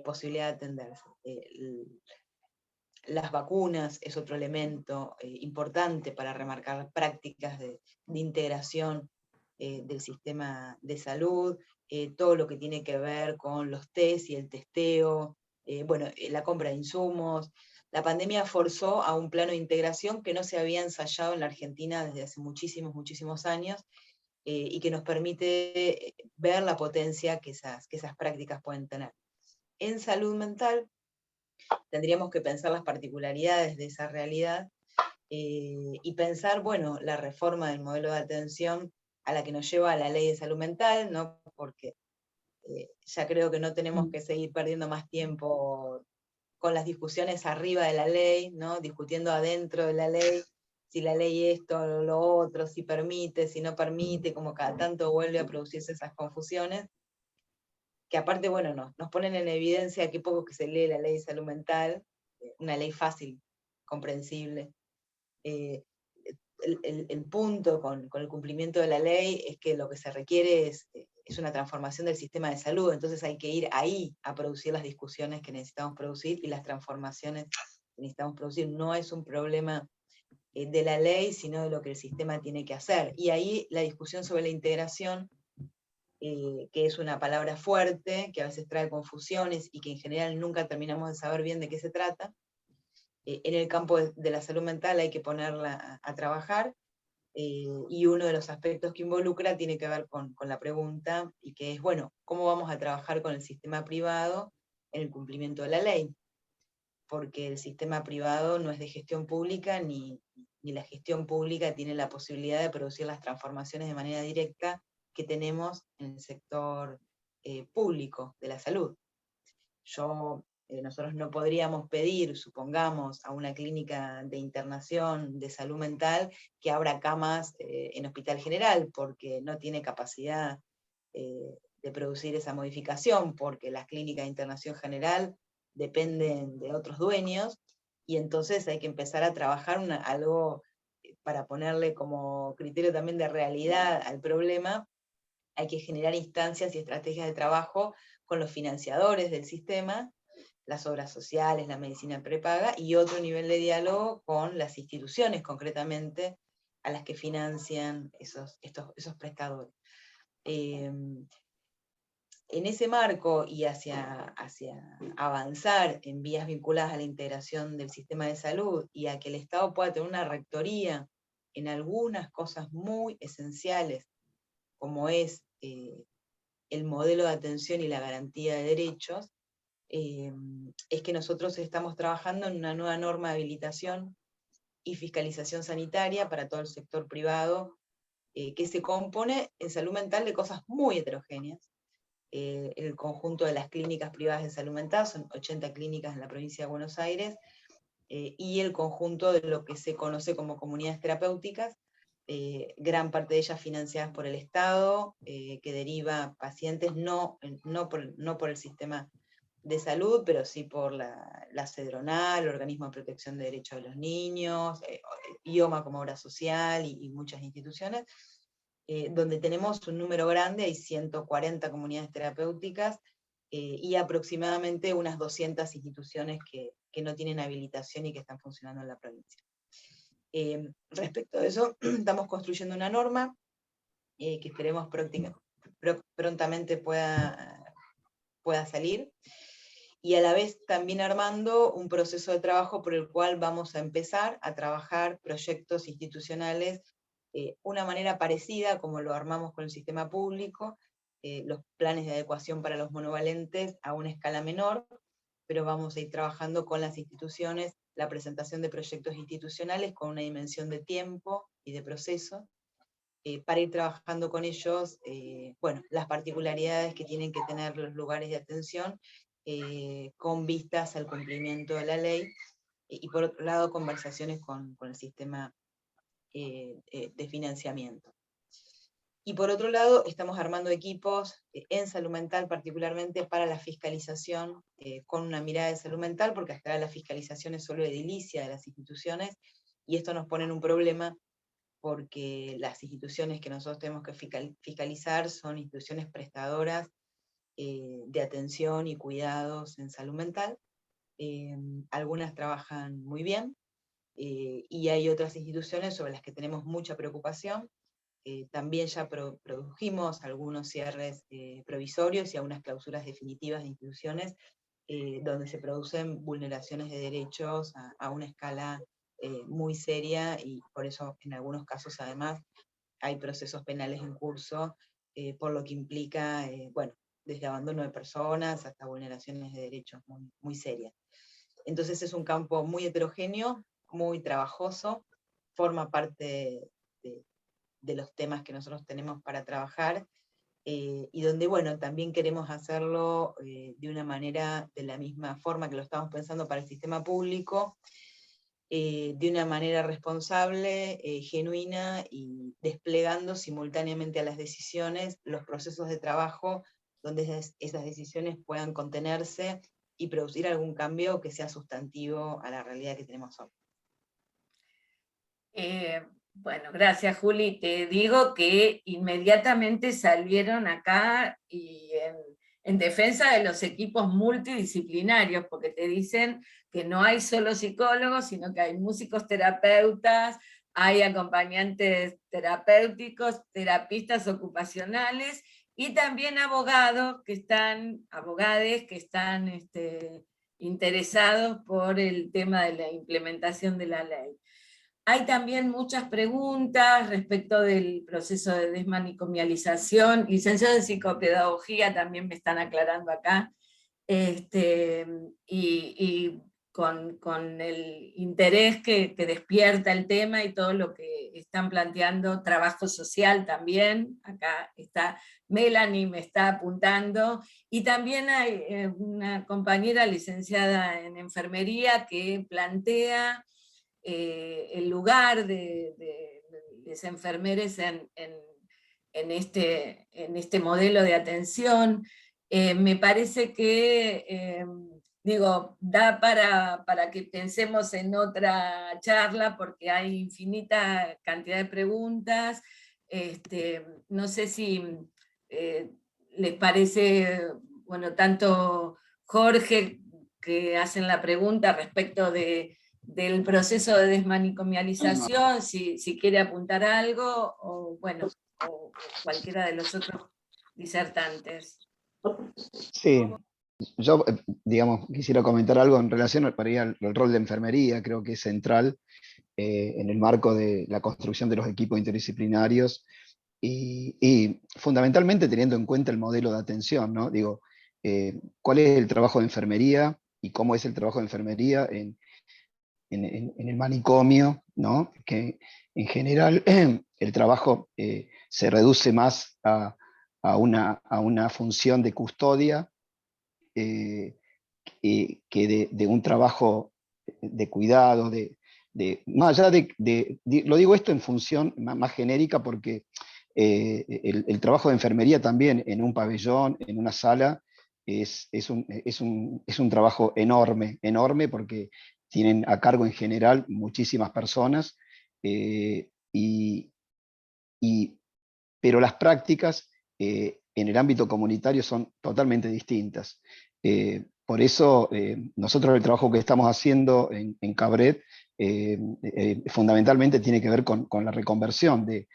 posibilidad de atenderse. Las vacunas es otro elemento importante para remarcar prácticas de integración del sistema de salud, todo lo que tiene que ver con los test y el testeo, la compra de insumos. La pandemia forzó a un plano de integración que no se había ensayado en la Argentina desde hace muchísimos, muchísimos años, y que nos permite ver la potencia que esas prácticas pueden tener. En salud mental, tendríamos que pensar las particularidades de esa realidad, y pensar, bueno, la reforma del modelo de atención a la que nos lleva la ley de salud mental, ¿no? Porque ya creo que no tenemos que seguir perdiendo más tiempo con las discusiones arriba de la ley, ¿no? Discutiendo adentro de la ley, si la ley esto o lo otro, si permite, si no permite, como cada tanto vuelve a producirse esas confusiones, que aparte, bueno, nos ponen en evidencia qué poco que se lee la ley de salud mental, una ley fácil, comprensible. El punto con el cumplimiento de la ley es que lo que se requiere es una transformación del sistema de salud, entonces hay que ir ahí a producir las discusiones que necesitamos producir y las transformaciones que necesitamos producir. No es un problema de la ley, sino de lo que el sistema tiene que hacer. Y ahí la discusión sobre la integración, que es una palabra fuerte, que a veces trae confusiones y que en general nunca terminamos de saber bien de qué se trata. En el campo de la salud mental hay que ponerla a trabajar, y uno de los aspectos que involucra tiene que ver con la pregunta, y que es, bueno, ¿cómo vamos a trabajar con el sistema privado en el cumplimiento de la ley? Porque el sistema privado no es de gestión pública, ni la gestión pública tiene la posibilidad de producir las transformaciones de manera directa que tenemos en el sector público de la salud. Nosotros no podríamos pedir, supongamos, a una clínica de internación de salud mental que abra camas en Hospital General, porque no tiene capacidad de producir esa modificación, porque las clínicas de internación general dependen de otros dueños, y entonces hay que empezar a trabajar algo para ponerle como criterio también de realidad al problema. Hay que generar instancias y estrategias de trabajo con los financiadores del sistema, las obras sociales, la medicina prepaga, y otro nivel de diálogo con las instituciones, concretamente, a las que financian esos prestadores. En ese marco, y hacia avanzar en vías vinculadas a la integración del sistema de salud, y a que el Estado pueda tener una rectoría en algunas cosas muy esenciales, como es el modelo de atención y la garantía de derechos, es que nosotros estamos trabajando en una nueva norma de habilitación y fiscalización sanitaria para todo el sector privado, que se compone en salud mental de cosas muy heterogéneas. El conjunto de las clínicas privadas de salud mental, son 80 clínicas en la provincia de Buenos Aires, y el conjunto de lo que se conoce como comunidades terapéuticas, gran parte de ellas financiadas por el Estado, que deriva pacientes no por el sistema de salud, pero sí por la CEDRONAL, el Organismo de Protección de Derechos de los Niños, IOMA como obra social, y muchas instituciones, donde tenemos un número grande, hay 140 comunidades terapéuticas, y aproximadamente unas 200 instituciones que no tienen habilitación y que están funcionando en la provincia. Respecto a eso, estamos construyendo una norma que esperemos prontamente pueda salir, y a la vez también armando un proceso de trabajo por el cual vamos a empezar a trabajar proyectos institucionales, una manera parecida como lo armamos con el sistema público, los planes de adecuación para los monovalentes a una escala menor, pero vamos a ir trabajando con las instituciones la presentación de proyectos institucionales con una dimensión de tiempo y de proceso, para ir trabajando con ellos, las particularidades que tienen que tener los lugares de atención, con vistas al cumplimiento de la ley, y por otro lado conversaciones con el sistema de financiamiento. Y por otro lado, estamos armando equipos en salud mental, particularmente para la fiscalización, con una mirada de salud mental, porque hasta ahora la fiscalización es solo edilicia de las instituciones, y esto nos pone en un problema, porque las instituciones que nosotros tenemos que fiscalizar son instituciones prestadoras de atención y cuidados en salud mental. Algunas trabajan muy bien, y hay otras instituciones sobre las que tenemos mucha preocupación. También ya produjimos algunos cierres provisorios y algunas clausuras definitivas de instituciones donde se producen vulneraciones de derechos a una escala muy seria, y por eso en algunos casos además hay procesos penales en curso, por lo que implica, bueno, desde abandono de personas hasta vulneraciones de derechos muy, muy serias. Entonces es un campo muy heterogéneo, muy trabajoso, forma parte de los temas que nosotros tenemos para trabajar, y donde, bueno, también queremos hacerlo de una manera, de la misma forma que lo estamos pensando para el sistema público, de una manera responsable, genuina, y desplegando simultáneamente a las decisiones los procesos de trabajo donde esas decisiones puedan contenerse y producir algún cambio que sea sustantivo a la realidad que tenemos hoy. Bueno, gracias, Juli. Te digo que inmediatamente salieron acá y en defensa de los equipos multidisciplinarios, porque te dicen que no hay solo psicólogos, sino que hay músicos terapeutas, hay acompañantes terapéuticos, terapistas ocupacionales, y también abogados que están, abogades que están interesados por el tema de la implementación de la ley. Hay también muchas preguntas respecto del proceso de desmanicomialización. Licenciados en psicopedagogía también me están aclarando acá. Y con el interés que despierta el tema y todo lo que están planteando, trabajo social también, acá está Melanie, me está apuntando, y también hay una compañera licenciada en enfermería que plantea el lugar de los enfermeros en este modelo de atención. Me parece que, digo, da para que pensemos en otra charla, porque hay infinita cantidad de preguntas. No sé si les parece, bueno, tanto Jorge, que hacen la pregunta respecto del proceso de desmanicomialización, si quiere apuntar algo, o bueno, o cualquiera de los otros disertantes. Sí, yo, digamos, quisiera comentar algo en relación al rol de enfermería. Creo que es central en el marco de la construcción de los equipos interdisciplinarios y fundamentalmente teniendo en cuenta el modelo de atención, ¿no? Digo, ¿cuál es el trabajo de enfermería y cómo es el trabajo de enfermería en el manicomio, ¿no? Que en general el trabajo se reduce más a una función de custodia que de un trabajo de cuidado, más allá lo digo esto en función más genérica porque el trabajo de enfermería también en un pabellón, en una sala, es un trabajo enorme, enorme, porque tienen a cargo en general muchísimas personas, pero las prácticas en el ámbito comunitario son totalmente distintas. Por eso nosotros el trabajo que estamos haciendo en Cabret fundamentalmente tiene que ver con la reconversión de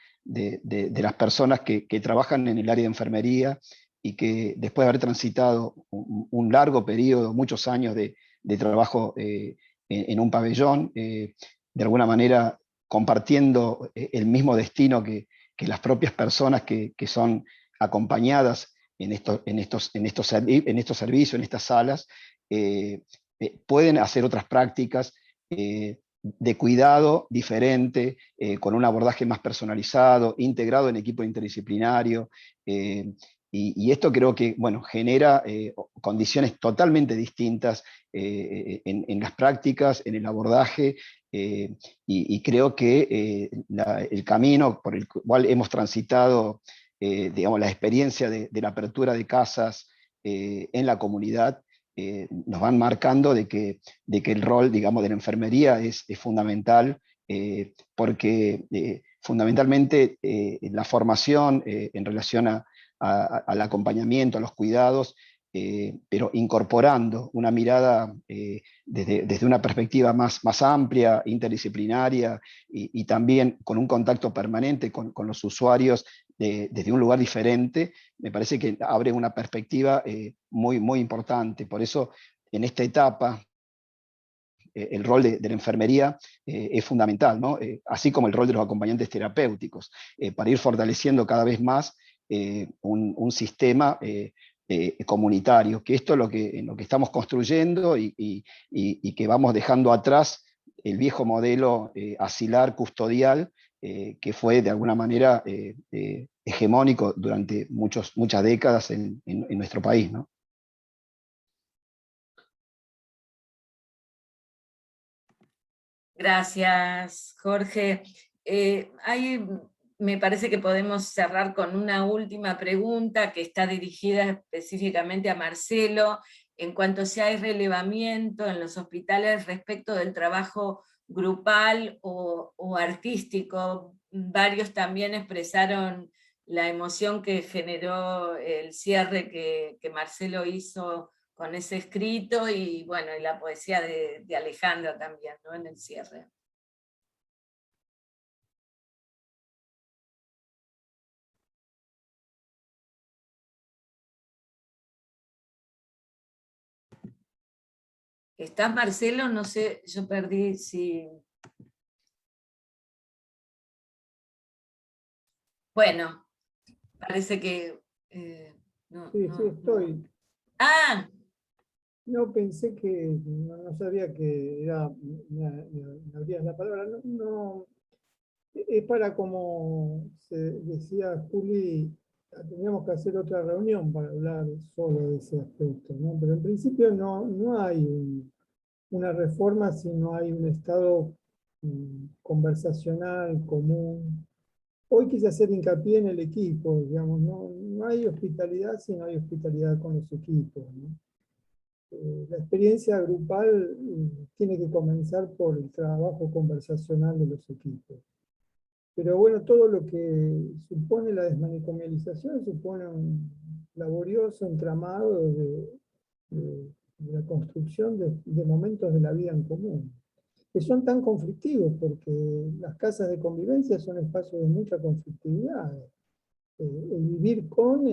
las personas que trabajan en el área de enfermería y que después de haber transitado un largo periodo, muchos años de trabajo en un pabellón, de alguna manera compartiendo el mismo destino que las propias personas que son acompañadas en estos servicios, en estas salas, pueden hacer otras prácticas de cuidado diferente, con un abordaje más personalizado, integrado en equipo interdisciplinario, y esto creo que, bueno, genera condiciones totalmente distintas en las prácticas, en el abordaje, y creo que el camino por el cual hemos transitado, digamos, la experiencia de la apertura de casas en la comunidad, nos van marcando de que el rol, digamos, de la enfermería es fundamental, porque fundamentalmente la formación en relación al acompañamiento, a los cuidados, pero incorporando una mirada desde una perspectiva más amplia, interdisciplinaria, y también con un contacto permanente con los usuarios desde un lugar diferente, me parece que abre una perspectiva muy, muy importante. Por eso en esta etapa el rol de la enfermería es fundamental, ¿no? Así como el rol de los acompañantes terapéuticos, para ir fortaleciendo cada vez más un sistema comunitario, que esto es lo que estamos construyendo y que vamos dejando atrás el viejo modelo asilar, custodial, que fue de alguna manera hegemónico durante muchas décadas en nuestro país, ¿no? Gracias, Jorge. Me parece que podemos cerrar con una última pregunta que está dirigida específicamente a Marcelo, en cuanto si hay relevamiento en los hospitales respecto del trabajo grupal o artístico. Varios también expresaron la emoción que generó el cierre que Marcelo hizo con ese escrito, y bueno, y la poesía de Alejandra también, ¿no? En el cierre. ¿Estás, Marcelo? No sé, yo perdí si... Bueno, parece que... Sí, estoy. Ah, No pensé que, no sabía que me abrías la palabra. No, es para, como se decía Juli, teníamos que hacer otra reunión para hablar solo de ese aspecto, ¿no? Pero en principio no hay una reforma si no hay un estado conversacional, común. Hoy quise hacer hincapié en el equipo, digamos, no hay hospitalidad si no hay hospitalidad con los equipos, ¿no? La experiencia grupal tiene que comenzar por el trabajo conversacional de los equipos. Pero bueno, todo lo que supone la desmanicomialización supone un laborioso entramado de la construcción de momentos de la vida en común, que son tan conflictivos porque las casas de convivencia son espacios de mucha conflictividad. El vivir con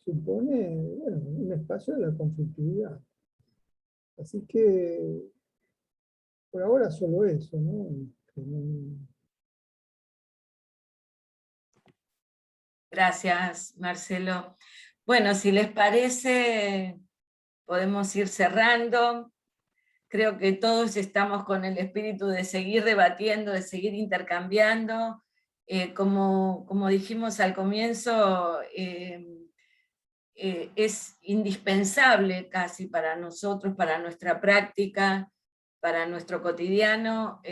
supone, bueno, un espacio de la conflictividad. Así que por ahora solo eso, ¿no? gracias, Marcelo. Bueno, si les parece, podemos ir cerrando. Creo que todos estamos con el espíritu de seguir debatiendo, de seguir intercambiando. Como dijimos al comienzo, es indispensable casi para nosotros, para nuestra práctica, para nuestro cotidiano,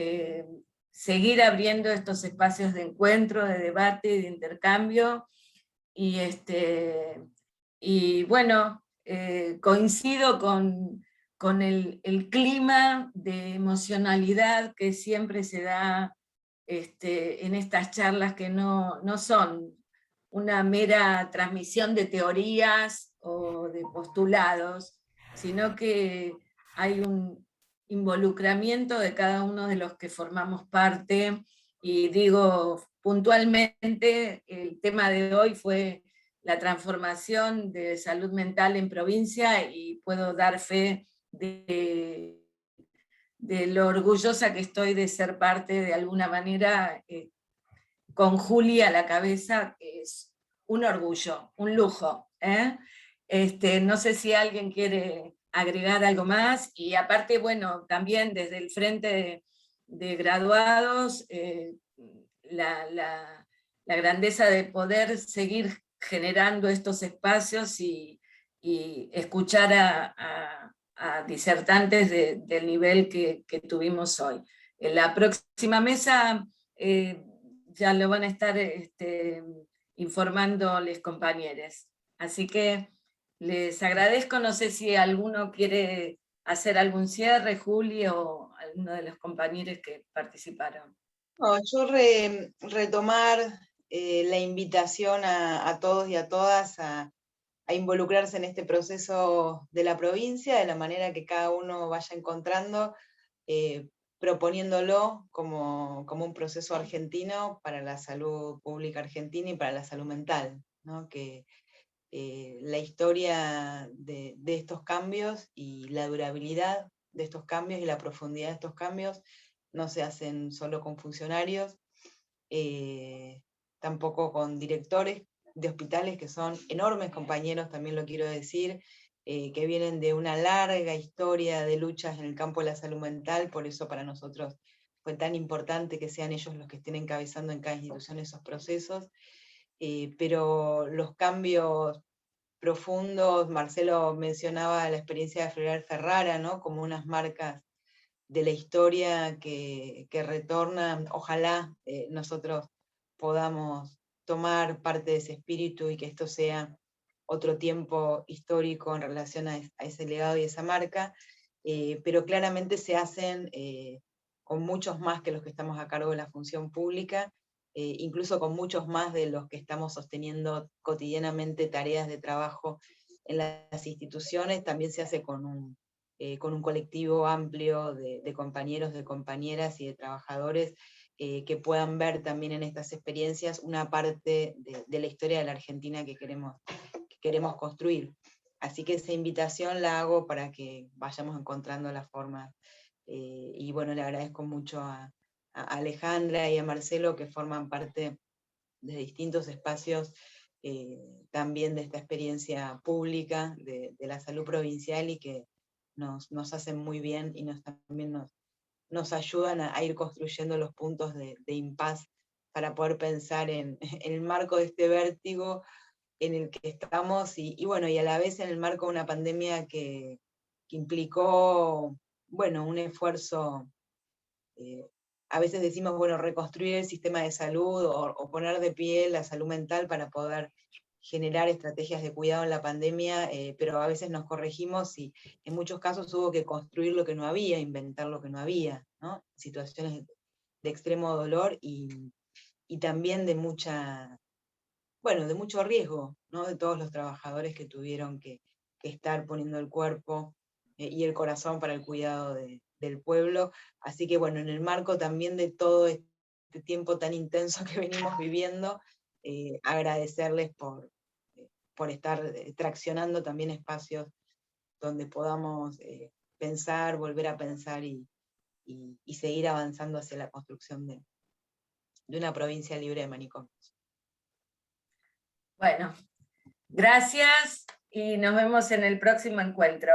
seguir abriendo estos espacios de encuentro, de debate, de intercambio. Y bueno, coincido con el clima de emocionalidad que siempre se da en estas charlas, que no son una mera transmisión de teorías o de postulados, sino que hay un involucramiento de cada uno de los que formamos parte. Y digo puntualmente, el tema de hoy fue la transformación de salud mental en provincia, y puedo dar fe de lo orgullosa que estoy de ser parte de alguna manera, con Juli a la cabeza, que es un orgullo, un lujo. No sé si alguien quiere agregar algo más, y aparte, bueno, también desde el Frente de Graduados, la grandeza de poder seguir generando estos espacios y escuchar a disertantes del nivel que tuvimos hoy. En la próxima mesa ya lo van a estar informando los compañeros. Así que les agradezco. No sé si alguno quiere hacer algún cierre, Juli, o alguno de los compañeros que participaron. No, yo retomar la invitación a todos y a todas a involucrarse en este proceso de la provincia, de la manera que cada uno vaya encontrando, proponiéndolo como un proceso argentino para la salud pública argentina y para la salud mental, ¿no? Que la historia de estos cambios y la durabilidad de estos cambios y la profundidad de estos cambios no se hacen solo con funcionarios, tampoco con directores de hospitales que son enormes compañeros, también lo quiero decir, que vienen de una larga historia de luchas en el campo de la salud mental, por eso para nosotros fue tan importante que sean ellos los que estén encabezando en cada institución esos procesos, pero los cambios profundos, Marcelo mencionaba la experiencia de Floreal Ferrara, ¿no? Como unas marcas de la historia que retornan, ojalá nosotros podamos tomar parte de ese espíritu y que esto sea otro tiempo histórico en relación a ese legado y esa marca, pero claramente se hacen con muchos más que los que estamos a cargo de la función pública, incluso con muchos más de los que estamos sosteniendo cotidianamente tareas de trabajo en las instituciones, también se hace con un colectivo amplio de compañeros, de compañeras y de trabajadores que puedan ver también en estas experiencias una parte de la historia de la Argentina que queremos construir. Así que esa invitación la hago para que vayamos encontrando la forma. Y bueno, le agradezco mucho a Alejandra y a Marcelo que forman parte de distintos espacios también de esta experiencia pública de la salud provincial y que nos hacen muy bien y también nos ayudan a ir construyendo los puntos de impas para poder pensar en el marco de este vértigo en el que estamos y bueno, y a la vez en el marco de una pandemia que implicó, bueno, un esfuerzo, a veces decimos, bueno, reconstruir el sistema de salud o poner de pie la salud mental para poder generar estrategias de cuidado en la pandemia, pero a veces nos corregimos y en muchos casos hubo que construir lo que no había, inventar lo que no había, ¿no? Situaciones de extremo dolor y también de de mucho riesgo, ¿no? De todos los trabajadores que tuvieron que estar poniendo el cuerpo y el corazón para el cuidado del pueblo. Así que bueno, en el marco también de todo este tiempo tan intenso que venimos viviendo, agradecerles por estar traccionando también espacios donde podamos pensar, volver a pensar y seguir avanzando hacia la construcción de una provincia libre de manicomios. Bueno, gracias y nos vemos en el próximo encuentro.